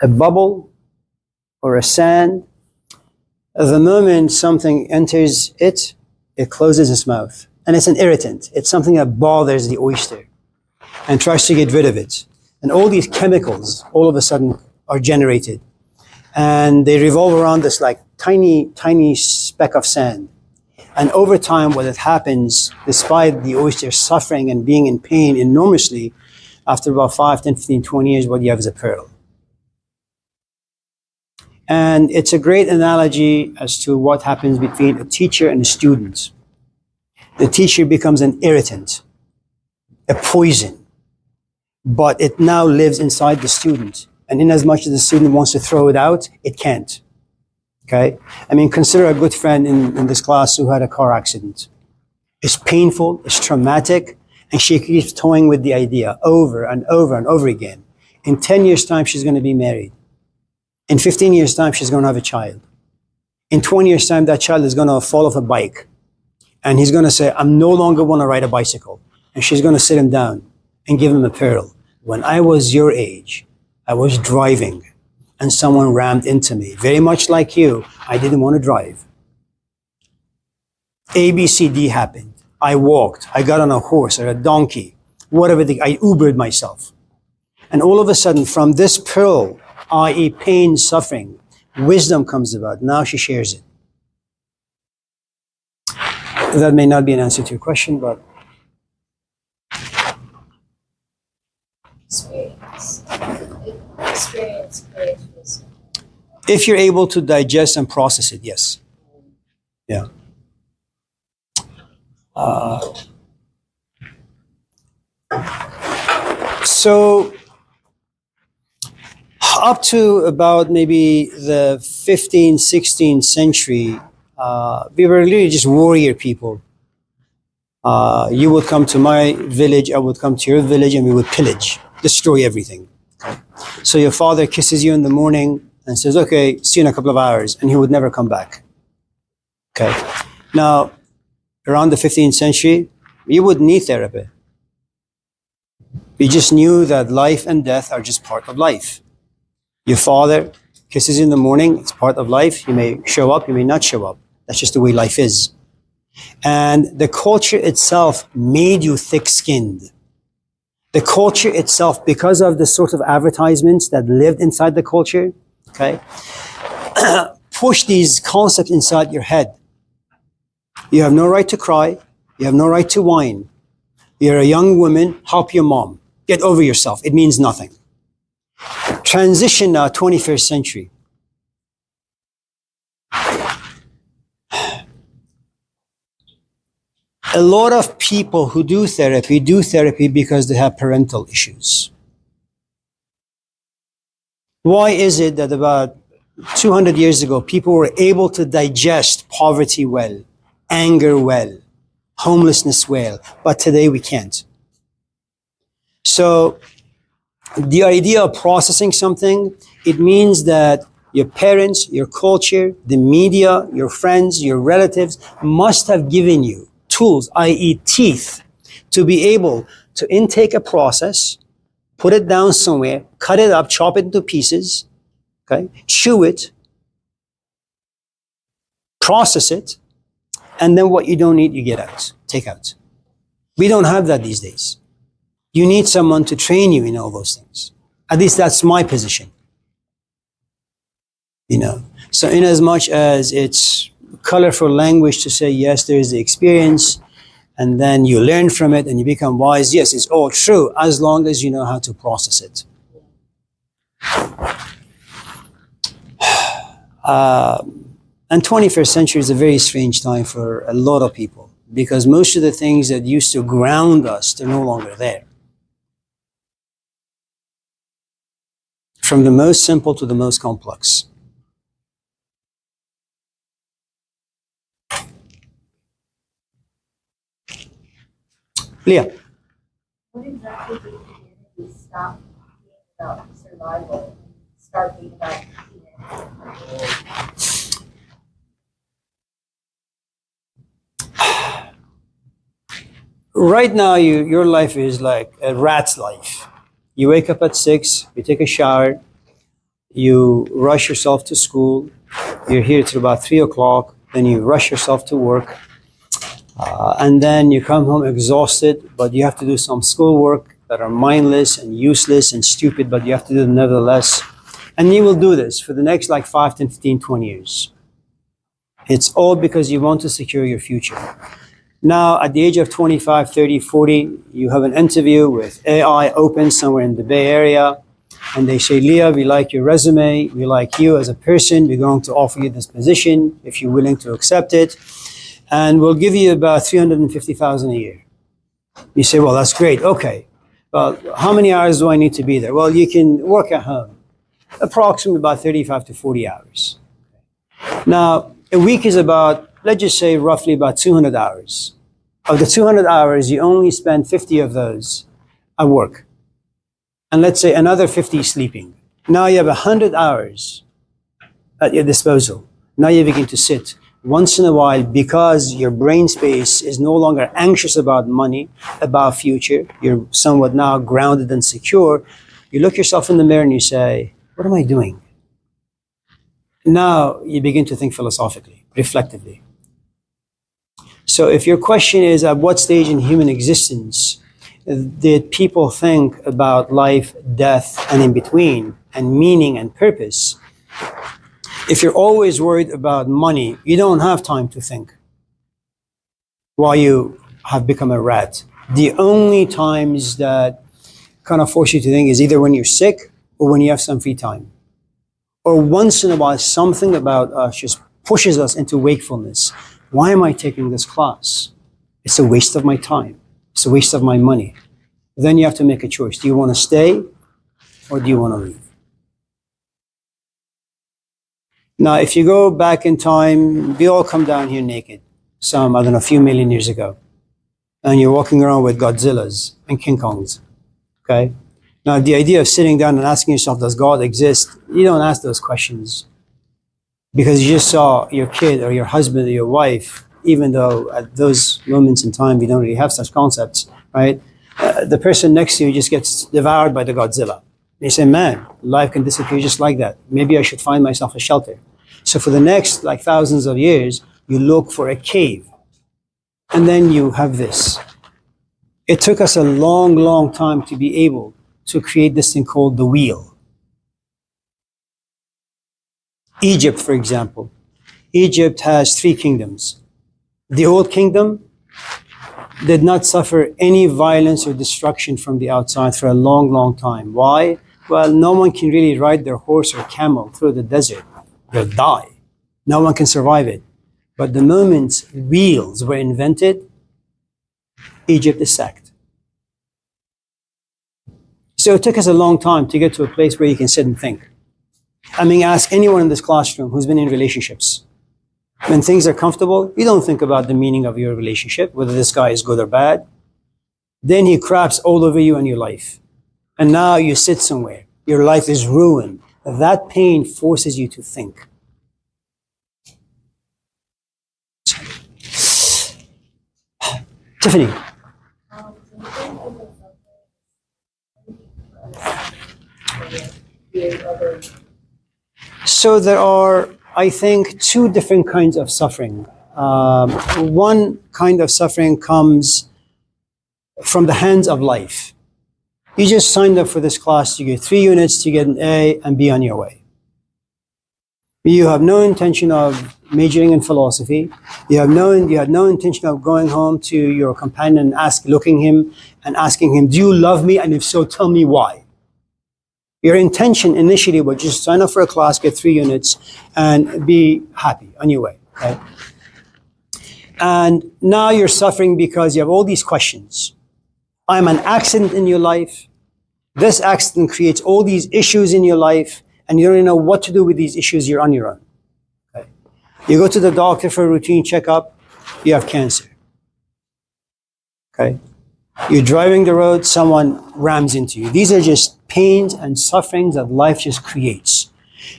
a bubble or a sand, the moment something enters it, it closes its mouth. And it's an irritant. It's something that bothers the oyster and tries to get rid of it. And all these chemicals all of a sudden are generated. And they revolve around this like tiny speck of sand. And over time, what happens, despite the oyster suffering and being in pain enormously, after about 5, 10, 15, 20 years, what you have is a pearl. And it's a great analogy as to what happens between a teacher and a student. The teacher becomes an irritant, a poison, but it now lives inside the student. And in as much as the student wants to throw it out, it can't. Okay? I mean, consider a good friend in this class who had a car accident. It's painful, it's traumatic, and she keeps toying with the idea over and over and over again. In 10 years' time, she's going to be married. In 15 years' time, she's going to have a child. In 20 years' time, that child is going to fall off a bike. And he's going to say, I'm no longer want to ride a bicycle. And she's going to sit him down and give him a pearl. When I was your age, I was driving and someone rammed into me. Very much like you, I didn't want to drive. A, B, C, D happened. I walked. I got on a horse or a donkey, whatever. I Ubered myself. And all of a sudden, from this pearl, i.e. pain, suffering, wisdom comes about. Now she shares it. That may not be an answer to your question, but Experience creates wisdom. if you're able to digest and process it, yes. Yeah. So up to about maybe the 15th, 16th century, we were really just warrior people. You would come to my village, I would come to your village, and we would pillage, destroy everything. So your father kisses you in the morning and says, okay, see you in a couple of hours, and he would never come back. Okay. Now, around the 15th century, you wouldn't need therapy. We just knew that life and death are just part of life. Your father kisses you in the morning, it's part of life. You may show up, you may not show up. That's just the way life is. And the culture itself made you thick-skinned. The culture itself, because of the sort of advertisements that lived inside the culture, okay, push these concepts inside your head. You have no right to cry. You have no right to whine. You're a young woman. Help your mom. Get over yourself. It means nothing. Transition now, 21st century. A lot of people who do therapy because they have parental issues. Why is it that about 200 years ago, people were able to digest poverty well, anger well, homelessness well, but today we can't? So the idea of processing something, it means that your parents, your culture, the media, your friends, your relatives must have given you tools, i.e. teeth, to be able to intake a process, put it down somewhere, cut it up, chop it into pieces, okay, chew it, process it, and then what you don't need, you get out, take out. We don't have that these days. You need someone to train you in all those things. At least that's my position. You know, so in as much as it's colorful language to say, yes, there is the experience, and then you learn from it and you become wise. Yes, it's all true as long as you know how to process it. And 21st century is a very strange time for a lot of people because most of the things that used to ground us, they're no longer there. From the most simple to the most complex. Leah. What exactly did humanity stop being about survival and start being about humanity? Right now, your life is like a rat's life. You wake up at 6, you take a shower, you rush yourself to school, you're here till about 3 o'clock, then you rush yourself to work, and then you come home exhausted, but you have to do some schoolwork that are mindless and useless and stupid, but you have to do them nevertheless. And you will do this for the next like 5, 10, 15, 20 years. It's all because you want to secure your future. Now, at the age of 25, 30, 40, you have an interview with AI Open somewhere in the Bay Area, and they say, Leah, we like your resume, we like you as a person, we're going to offer you this position if you're willing to accept it, and we'll give you about $350,000 a year. You say, well, that's great, okay. Well, how many hours do I need to be there? Well, you can work at home, approximately about 35 to 40 hours. Now, a week is about, let's just say roughly about 200 hours. Of the 200 hours, you only spend 50 of those at work. And let's say another 50 sleeping. Now you have 100 hours at your disposal. Now you begin to sit once in a while because your brain space is no longer anxious about money, about future. You're somewhat now grounded and secure. You look yourself in the mirror and you say, what am I doing? Now you begin to think philosophically, reflectively. So if your question is at what stage in human existence did people think about life, death, and in between, and meaning and purpose? If you're always worried about money, you don't have time to think while you have become a rat. The only times that kind of force you to think is either when you're sick or when you have some free time. Or once in a while, something about us just pushes us into wakefulness. Why am I taking this class? It's a waste of my time. It's a waste of my money. Then you have to make a choice. Do you want to stay or do you want to leave? Now, if you go back in time, we all come down here naked. Some, I don't know, a few million years ago. And you're walking around with Godzillas and King Kongs. Okay? Now, the idea of sitting down and asking yourself, does God exist? You don't ask those questions. Because you just saw your kid or your husband or your wife, even though at those moments in time we don't really have such concepts, right? The person next to you just gets devoured by the Godzilla. And you say, man, life can disappear just like that. Maybe I should find myself a shelter. So for the next like thousands of years, you look for a cave. And then you have this. It took us a long, long time to be able to create this thing called the wheel. Egypt, for example. Egypt has 3 kingdoms. The old kingdom did not suffer any violence or destruction from the outside for a long, long time. Why? Well, no one can really ride their horse or camel through the desert. They'll die. No one can survive it. But the moment wheels were invented, Egypt is sacked. So it took us a long time to get to a place where you can sit and think. I mean, ask anyone in this classroom who's been in relationships. When things are comfortable, you don't think about the meaning of your relationship, whether this guy is good or bad. Then he craps all over you and your life. And now you sit somewhere. Your life is ruined. That pain forces you to think. Tiffany. So there are, I think, 2 different kinds of suffering. One kind of suffering comes from the hands of life. You just signed up for this class to get 3 units to get an A and be on your way. You have no intention of majoring in philosophy. You had no intention of going home to your companion and looking him and asking him, do you love me? And if so, tell me why. Your intention initially was just sign up for a class, get 3 units, and be happy on your way, right? And now you're suffering because you have all these questions. I'm an accident in your life. This accident creates all these issues in your life, and you don't even know what to do with these issues. You're on your own. Okay? You go to the doctor for a routine checkup, you have cancer. Okay? You're driving the road, someone rams into you. These are just pains and sufferings that life just creates.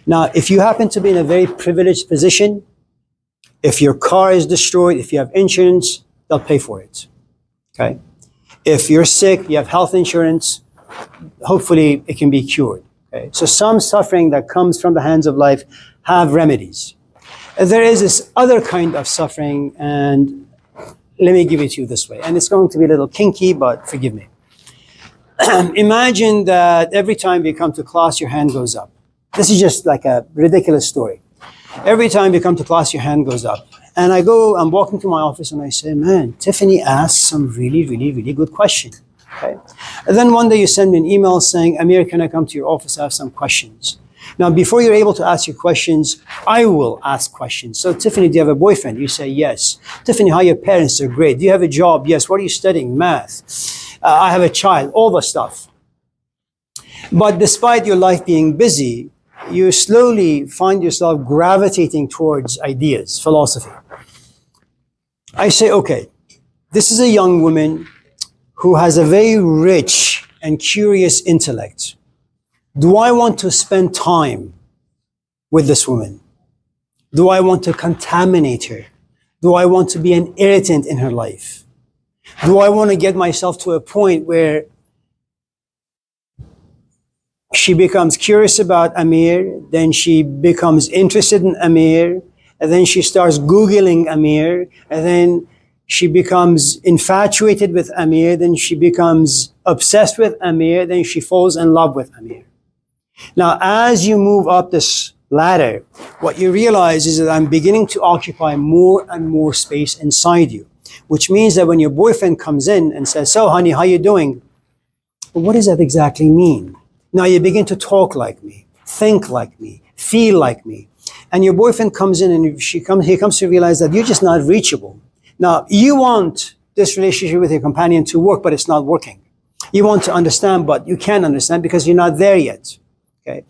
Now, if you happen to be in a very privileged position, if your car is destroyed, if you have insurance, they'll pay for it. Okay? If you're sick, you have health insurance, hopefully it can be cured. Okay? So some suffering that comes from the hands of life have remedies. There is this other kind of suffering, and let me give it to you this way. And it's going to be a little kinky, but forgive me. Imagine that every time you come to class, your hand goes up. This is just like a ridiculous story. Every time you come to class, your hand goes up. And I'm walking to my office and I say, man, Tiffany asked some really, really, really good question. Okay? And then one day you send me an email saying, Amir, can I come to your office? I have some questions. Now, before you're able to ask your questions, I will ask questions. So, Tiffany, do you have a boyfriend? You say, yes. Tiffany, how are your parents? They're great. Do you have a job? Yes. What are you studying? Math. I have a child. All the stuff. But despite your life being busy, you slowly find yourself gravitating towards ideas, philosophy. I say, okay, this is a young woman who has a very rich and curious intellect. Do I want to spend time with this woman? Do I want to contaminate her? Do I want to be an irritant in her life? Do I want to get myself to a point where she becomes curious about Amir, then she becomes interested in Amir, and then she starts Googling Amir, and then she becomes infatuated with Amir, then she becomes obsessed with Amir, then she falls in love with Amir. Now, as you move up this ladder, what you realize is that I'm beginning to occupy more and more space inside you, which means that when your boyfriend comes in and says, so honey, how you doing? Well, what does that exactly mean? Now you begin to talk like me, think like me, feel like me. And your boyfriend comes in and he comes to realize that you're just not reachable. Now, you want this relationship with your companion to work, but it's not working. You want to understand, but you can't understand because you're not there yet. Okay?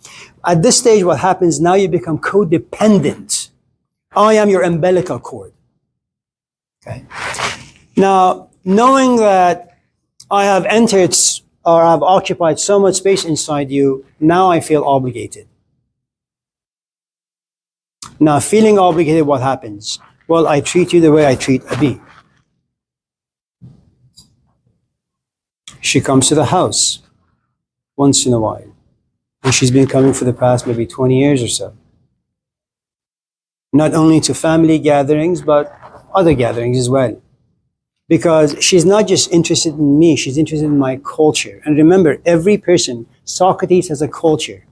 At this stage, what happens now, you become codependent. I am your umbilical cord. Okay? Now, knowing that I have entered or I've occupied so much space inside you, now I feel obligated. Now, feeling obligated, what happens? Well, I treat you the way I treat Abi. She comes to the house once in a while. And she's been coming for the past maybe 20 years or so. Not only to family gatherings, but other gatherings as well. Because she's not just interested in me, she's interested in my culture. And remember, every person, Socrates has a culture.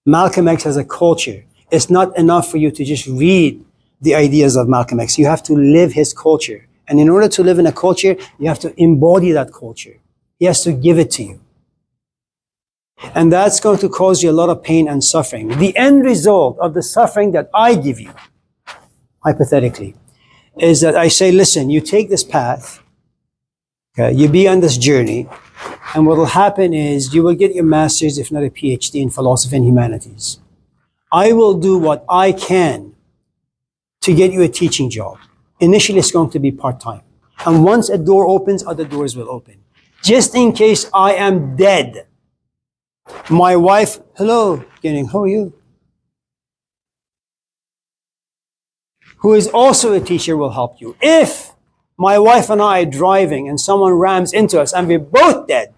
Malcolm X has a culture. It's not enough for you to just read the ideas of Malcolm X. You have to live his culture. And in order to live in a culture, you have to embody that culture. He has to give it to you. And that's going to cause you a lot of pain and suffering. The end result of the suffering that I give you, hypothetically, is that I say, listen, you take this path, okay, you be on this journey, and what will happen is you will get your master's, if not a PhD, in philosophy and humanities. I will do what I can to get you a teaching job. Initially, it's going to be part-time. And once a door opens, other doors will open. Just in case I am dead, my wife, hello, how are you? Who is also a teacher will help you. If my wife and I are driving and someone rams into us and we're both dead,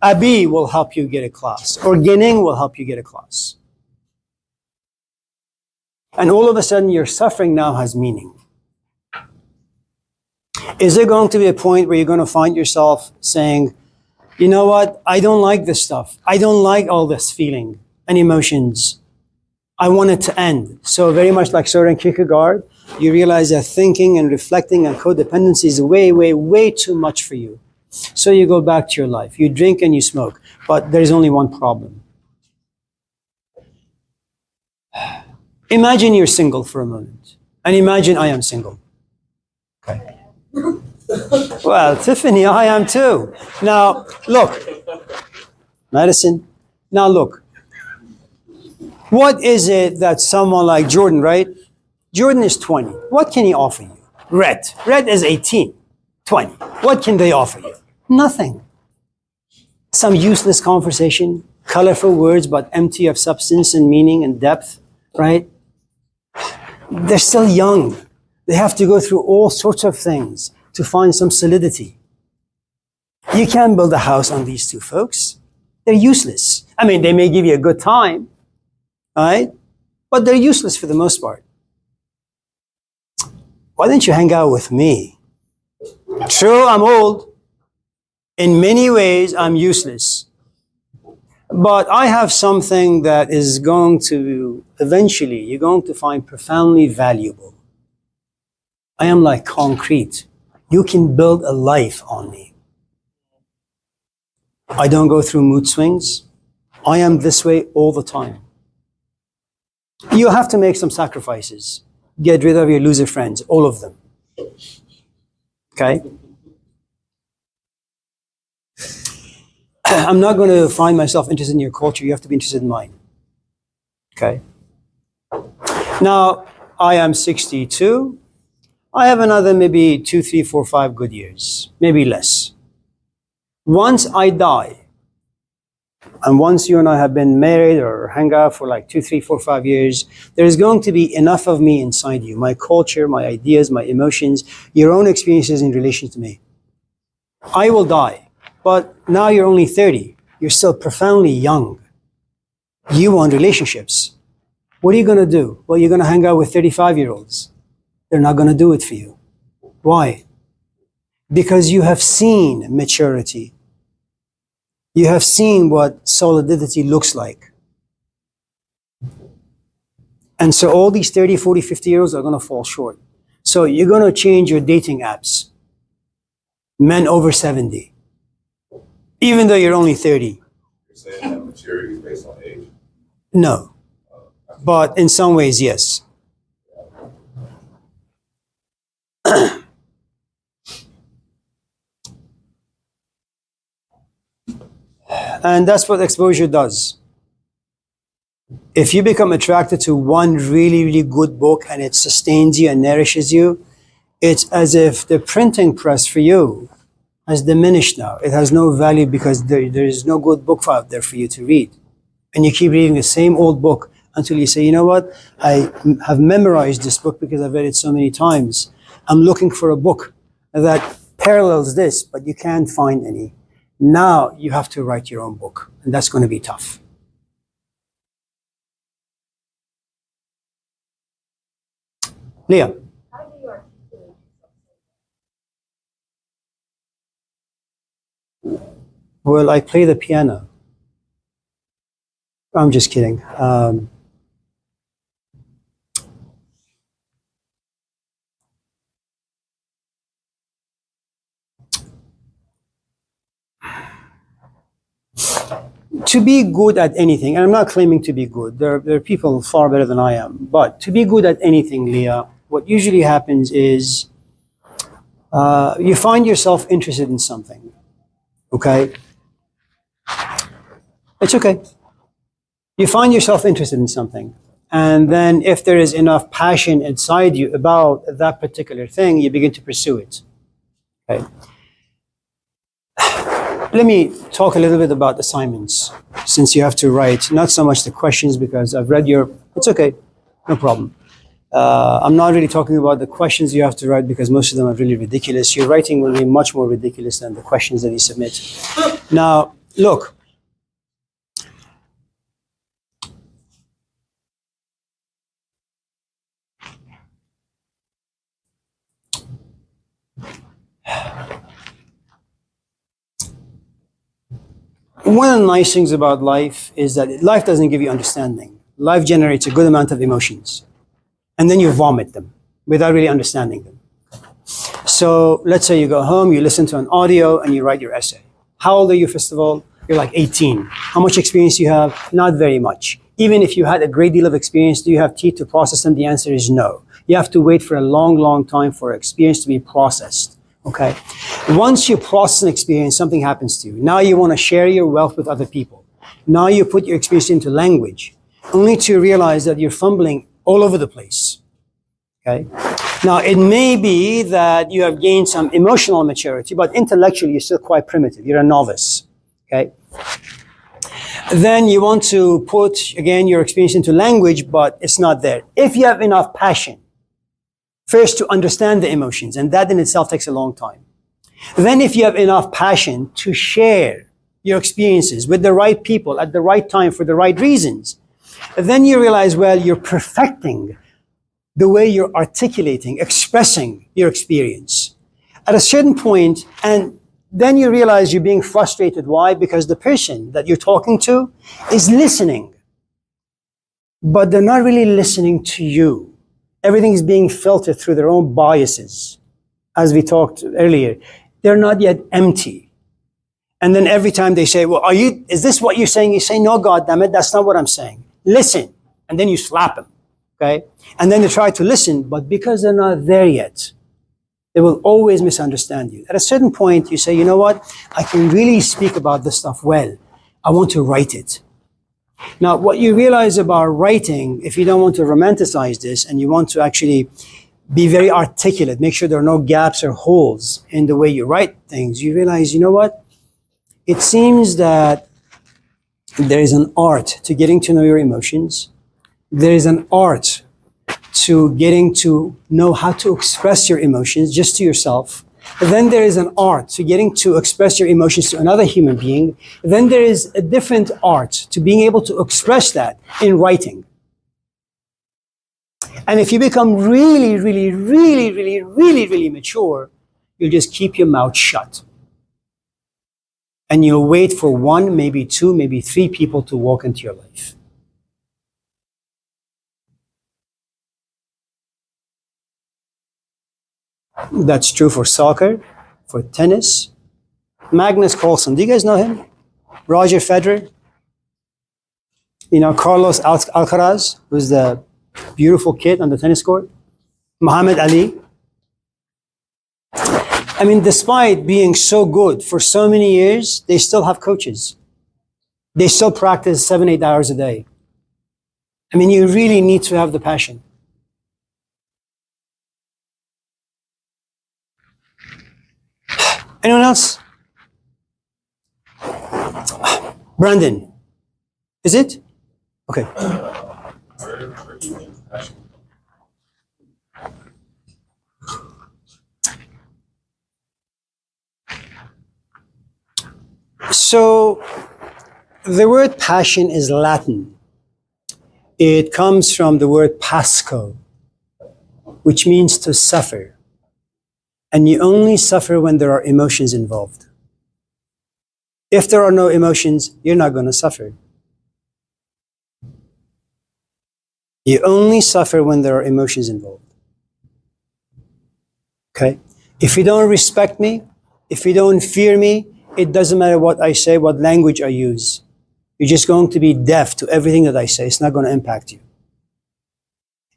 Abi will help you get a class, or Gening will help you get a class. And all of a sudden your suffering now has meaning. Is there going to be a point where you're going to find yourself saying, you know what? I don't like this stuff. I don't like all this feeling and emotions. I want it to end. So very much like Soren Kierkegaard, you realize that thinking and reflecting and codependency is way, way, way too much for you. So you go back to your life. You drink and you smoke. But there's only one problem. Imagine you're single for a moment. And imagine I am single. Okay. Well, Tiffany, I am too. Now, look. Madison. Now, look. What is it that someone like Jordan, right? Jordan is 20. What can he offer you? Red. Red is 18. 20. What can they offer you? Nothing. Some useless conversation, colorful words, but empty of substance and meaning and depth, right? They're still young. They have to go through all sorts of things to find some solidity. You can't build a house on these two folks. They're useless. I mean, they may give you a good time, right? But they're useless for the most part. Why don't you hang out with me? True, I'm old. In many ways, I'm useless. But I have something that is going to, eventually, you're going to find profoundly valuable. I am like concrete. You can build a life on me. I don't go through mood swings. I am this way all the time. You have to make some sacrifices. Get rid of your loser friends, all of them. Okay? I'm not going to find myself interested in your culture. You have to be interested in mine. Okay? Now, I am 62. I have another maybe 2, 3, 4, 5 good years. Maybe less. Once I die, and once you and I have been married or hang out for like 2, 3, 4, 5 years, there's going to be enough of me inside you. My culture, my ideas, my emotions, your own experiences in relation to me. I will die. But now you're only 30. You're still profoundly young. You want relationships. What are you going to do? Well, you're going to hang out with 35-year-olds. They're not going to do it for you. Why? Because you have seen maturity. You have seen what solidity looks like. And so all these 30, 40, 50-year-olds are going to fall short. So you're going to change your dating apps. Men over 70. Even though you're only 30. You're saying that maturity is based on age? No. But in some ways, yes. And that's what exposure does. If you become attracted to one really, really good book and it sustains you and nourishes you, it's as if the printing press for you has diminished now. It has no value because there is no good book out there for you to read. And you keep reading the same old book until you say, you know what? I have memorized this book because I've read it so many times. I'm looking for a book that parallels this, but you can't find any. Now you have to write your own book, and that's going to be tough. Leah. How do you articulate yourself? Well, I play the piano. I'm just kidding. To be good at anything, and I'm not claiming to be good. There are people far better than I am. But to be good at anything, Leah, what usually happens is you find yourself interested in something. Okay? It's okay. You find yourself interested in something. And then if there is enough passion inside you about that particular thing, you begin to pursue it. Okay? Let me talk a little bit about assignments, since you have to write, not so much the questions, because I've read your, it's okay, no problem. I'm not really talking about the questions you have to write because most of them are really ridiculous. Your writing will be much more ridiculous than the questions that you submit. Now, look. One of the nice things about life is that life doesn't give you understanding. Life generates a good amount of emotions, and then you vomit them without really understanding them. So let's say you go home, you listen to an audio, and you write your essay. How old are you, first of all? You're like 18. How much experience do you have? Not very much. Even if you had a great deal of experience, do you have teeth to process them? The answer is no. You have to wait for a long, long time for experience to be processed. Okay? Once you process an experience, something happens to you. Now you want to share your wealth with other people. Now you put your experience into language, only to realize that you're fumbling all over the place. Okay? Now, it may be that you have gained some emotional maturity, but intellectually you're still quite primitive. You're a novice. Okay? Then you want to put, again, your experience into language, but it's not there. If you have enough passion, first to understand the emotions, and that in itself takes a long time. Then if you have enough passion to share your experiences with the right people at the right time for the right reasons, then you realize, well, you're perfecting the way you're articulating, expressing your experience. At a certain point, and then you realize you're being frustrated. Why? Because the person that you're talking to is listening, but they're not really listening to you. Everything is being filtered through their own biases. As we talked earlier, they're not yet empty. And then every time they say, well, is this what you're saying? You say, no, God damn it, that's not what I'm saying. Listen. And then you slap them. Okay? And then they try to listen, but because they're not there yet, they will always misunderstand you. At a certain point, you say, you know what? I can really speak about this stuff well. I want to write it. Now, what you realize about writing, if you don't want to romanticize this and you want to actually be very articulate, make sure there are no gaps or holes in the way you write things, you realize, you know what? It seems that there is an art to getting to know your emotions. There is an art to getting to know how to express your emotions just to yourself. Then there is an art to getting to express your emotions to another human being. Then there is a different art to being able to express that in writing. And if you become really, really, really, really, really, really mature, you'll just keep your mouth shut. And you'll wait for one, maybe two, maybe three people to walk into your life. That's true for soccer, for tennis. Magnus Carlsen, do you guys know him? Roger Federer. You know, Carlos Alcaraz, who's the beautiful kid on the tennis court. Muhammad Ali. I mean, despite being so good for so many years, they still have coaches. They still practice 7-8 hours a day. I mean, you really need to have the passion. Anyone else? Brandon. Is it? Okay. So, the word passion is Latin. It comes from the word pasco, which means to suffer. And you only suffer when there are emotions involved. If there are no emotions, you're not going to suffer. You only suffer when there are emotions involved. Okay? If you don't respect me, if you don't fear me, it doesn't matter what I say, what language I use. You're just going to be deaf to everything that I say. It's not going to impact you.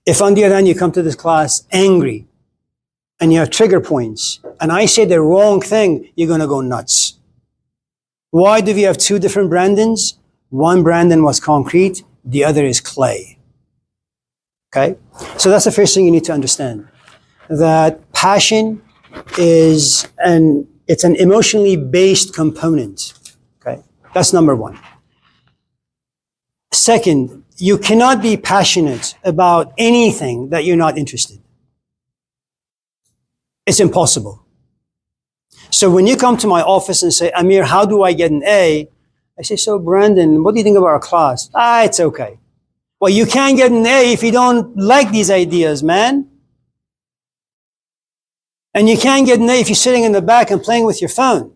If on the other hand you come to this class angry, and you have trigger points, and I say the wrong thing, you're going to go nuts. Why do we have two different Brandons? One Brandon was concrete, the other is clay. Okay? So that's the first thing you need to understand. That passion is it's an emotionally based component. Okay? That's number one. Second, you cannot be passionate about anything that you're not interested. It's impossible. So when you come to my office and say, Amir, how do I get an A? I say, so Brandon, what do you think about our class? It's okay. Well, you can't get an A if you don't like these ideas, man. And you can't get an A if you're sitting in the back and playing with your phone.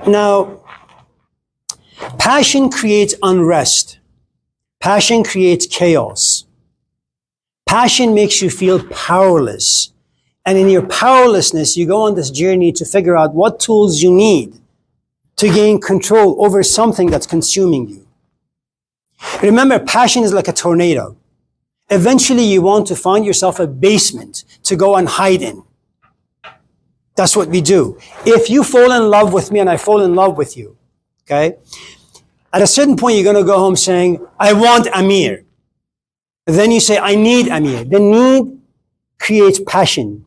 Now, passion creates unrest. Passion creates chaos. Passion makes you feel powerless. And in your powerlessness, you go on this journey to figure out what tools you need to gain control over something that's consuming you. Remember, passion is like a tornado. Eventually, you want to find yourself a basement to go and hide in. That's what we do. If you fall in love with me and I fall in love with you, okay? At a certain point, you're going to go home saying, I want Amir. Then you say, I need Amir. The need creates passion,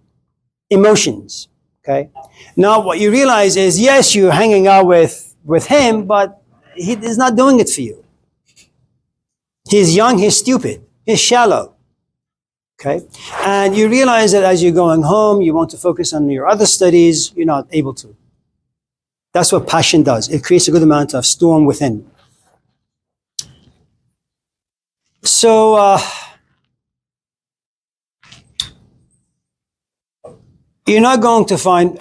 emotions, okay? Now, what you realize is, yes, you're hanging out with him, but he is not doing it for you. He's young, he's stupid, he's shallow, okay? And you realize that as you're going home, you want to focus on your other studies, you're not able to. That's what passion does. It creates a good amount of storm within. So, you're not going to find,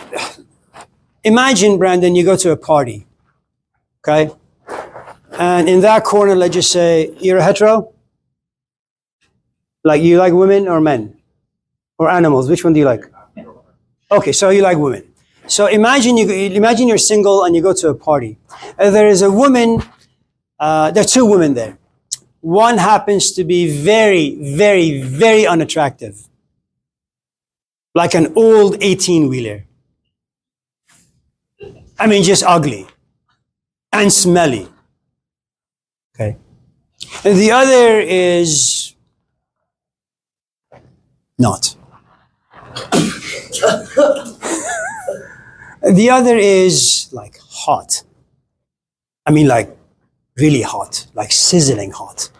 imagine, Brandon, you go to a party, okay? And in that corner, let's just say, you're a hetero? Like, you like women or men? Or animals? Which one do you like? Okay, so you like women. So imagine you're single and you go to a party. There is a woman, there are two women there. One happens to be very, very, very unattractive. Like an old 18-wheeler. I mean, just ugly. And smelly. Okay. And the other is not. The other is like hot. I mean, like really hot, like sizzling hot.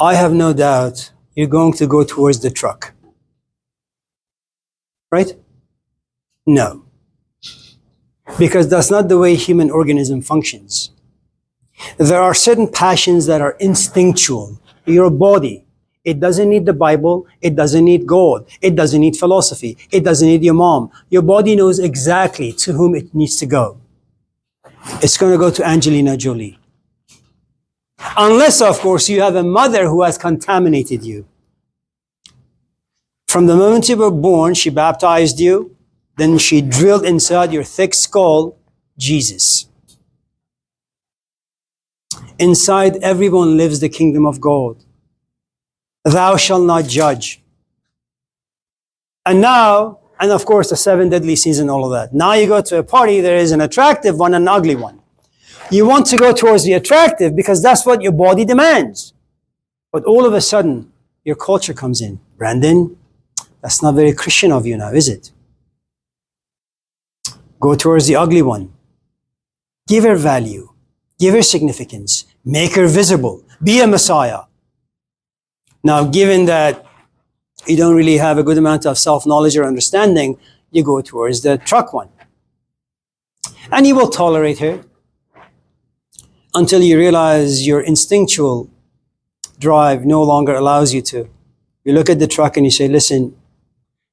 I have no doubt you're going to go towards the truck. Right? No. Because that's not the way human organism functions. There are certain passions that are instinctual. Your body, it doesn't need the Bible, it doesn't need God, it doesn't need philosophy, it doesn't need your mom. Your body knows exactly to whom it needs to go. It's going to go to Angelina Jolie. Unless, of course, you have a mother who has contaminated you. From the moment you were born, she baptized you, then she drilled inside your thick skull Jesus. Inside everyone lives the kingdom of God. Thou shalt not judge. And now, and of course the 7 deadly sins and all of that. Now you go to a party, there is an attractive one and an ugly one. You want to go towards the attractive because that's what your body demands. But all of a sudden, your culture comes in. Brandon, that's not very Christian of you now, is it? Go towards the ugly one. Give her value. Give her significance. Make her visible. Be a Messiah. Now, given that you don't really have a good amount of self-knowledge or understanding, you go towards the truck one. And you will tolerate her until you realize your instinctual drive no longer allows you to. You look at the truck and you say, listen,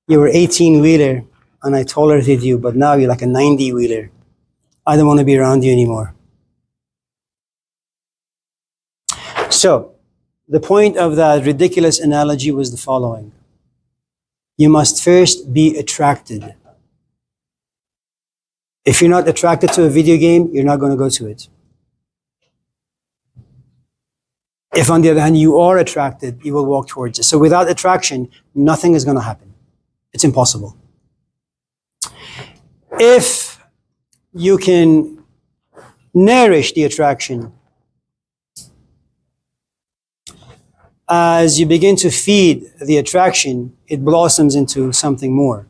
you were 18-wheeler and I tolerated you, but now you're like a 90-wheeler. I don't want to be around you anymore. So, the point of that ridiculous analogy was the following. You must first be attracted. If you're not attracted to a video game, you're not going to go to it. If, on the other hand, you are attracted, you will walk towards it. So without attraction, nothing is going to happen. It's impossible. If you can nourish the attraction, as you begin to feed the attraction, it blossoms into something more.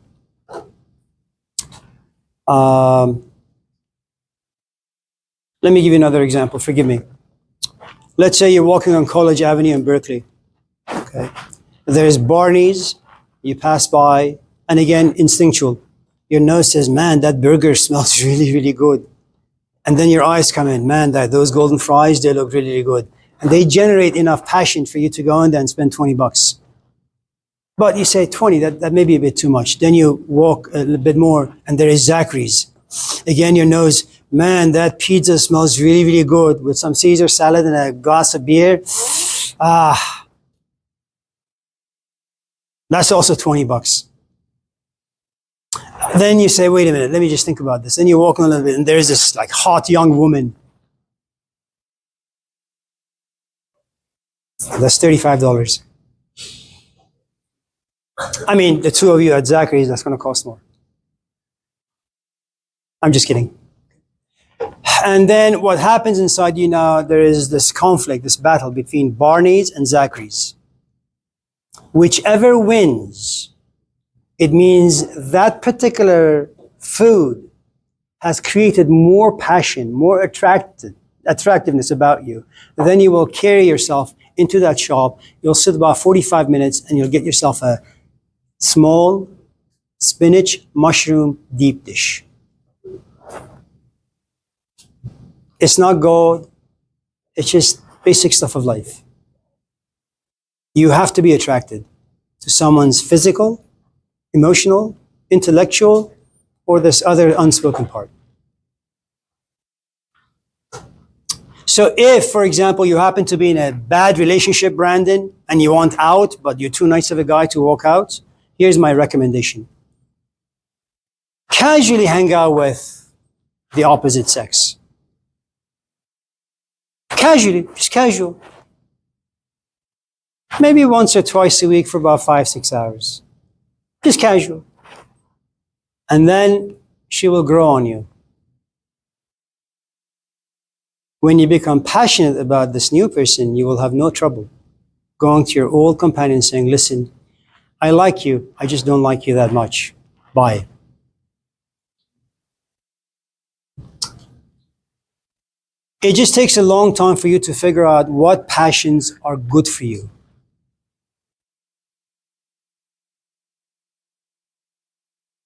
Let me give you another example. Forgive me. Let's say you're walking on College Avenue in Berkeley. Okay. There's Barney's. You pass by, and again, instinctual. Your nose says, man, that burger smells really, really good. And then your eyes come in, man, those golden fries, they look really, really good. And they generate enough passion for you to go in there and spend $20. But you say 20, that may be a bit too much. Then you walk a little bit more, and there is Zachary's. Again, your nose, man, that pizza smells really, really good with some Caesar salad and a glass of beer. Ah, that's also $20. Then you say, wait a minute, let me just think about this. Then you walk on a little bit, and there's this like hot young woman. That's $35. I mean, the two of you at Zachary's, that's going to cost more. I'm just kidding. And then what happens inside you now, there is this conflict, this battle between Barney's and Zachary's. Whichever wins, it means that particular food has created more passion, more attractiveness about you. And then you will carry yourself into that shop. You'll sit about 45 minutes and you'll get yourself a small spinach mushroom deep dish. It's not gold. It's just basic stuff of life. You have to be attracted to someone's physical, emotional, intellectual, or this other unspoken part. So if, for example, you happen to be in a bad relationship, Brandon, and you want out, but you're too nice of a guy to walk out, here's my recommendation. Casually hang out with the opposite sex. Casually, just casual. Maybe once or twice a week for about 5-6 hours. Just casual. And then she will grow on you. When you become passionate about this new person, you will have no trouble going to your old companion saying, listen, I like you, I just don't like you that much. Bye. It just takes a long time for you to figure out what passions are good for you.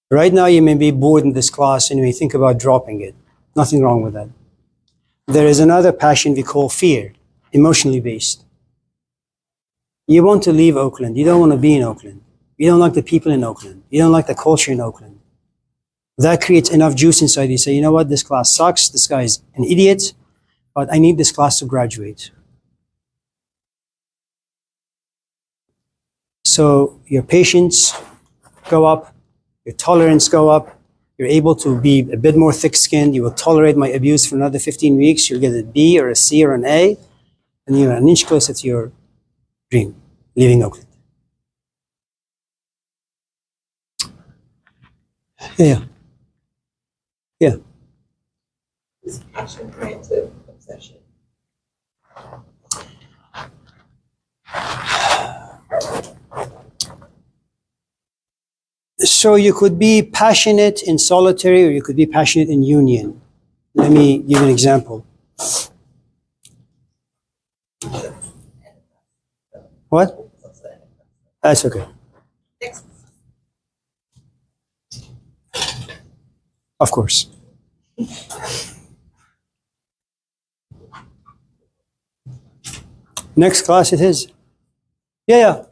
Right now, you may be bored in this class and you may think about dropping it. Nothing wrong with that. There is another passion we call fear, emotionally based. You want to leave Oakland. You don't want to be in Oakland. You don't like the people in Oakland. You don't like the culture in Oakland. That creates enough juice inside you. You say, you know what, this class sucks. This guy is an idiot, but I need this class to graduate. So your patience go up, your tolerance go up, you're able to be a bit more thick-skinned, you will tolerate my abuse for another 15 weeks, you'll get a B or a C or an A, and you're an inch closer to your dream, leaving Oakland. Yeah. Yeah. Is passion granted obsession? So you could be passionate in solitary or you could be passionate in union. Let me give an example. What? That's okay. Of course. Next class it is. Yeah.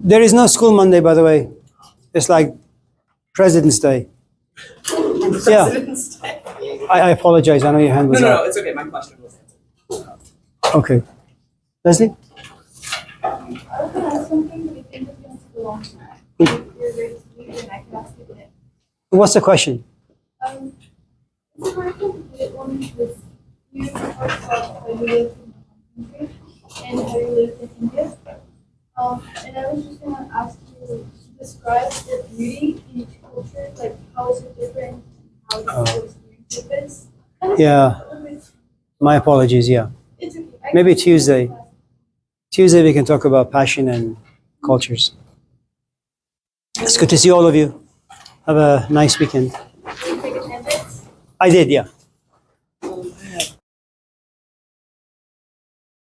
There is no school Monday, by the way. It's like President's Day. Yeah. I apologize. I know your hand was up. No, it's okay. My question was answered. Okay. Leslie? I was going to ask something, but I think it's going to take a long time. You're very sweet, and I can ask it then. What's the question? It's a very complicated one because you talked about how you lived in the country and how you lived in India. And I was just going to ask you to describe the beauty in each culture, like how is it different, how do you experience it? Yeah. My apologies, yeah. It's okay. Maybe Tuesday. Tuesday we can talk about passion and cultures. It's good to see all of you. Have a nice weekend. Did you take attendance? I did, yeah.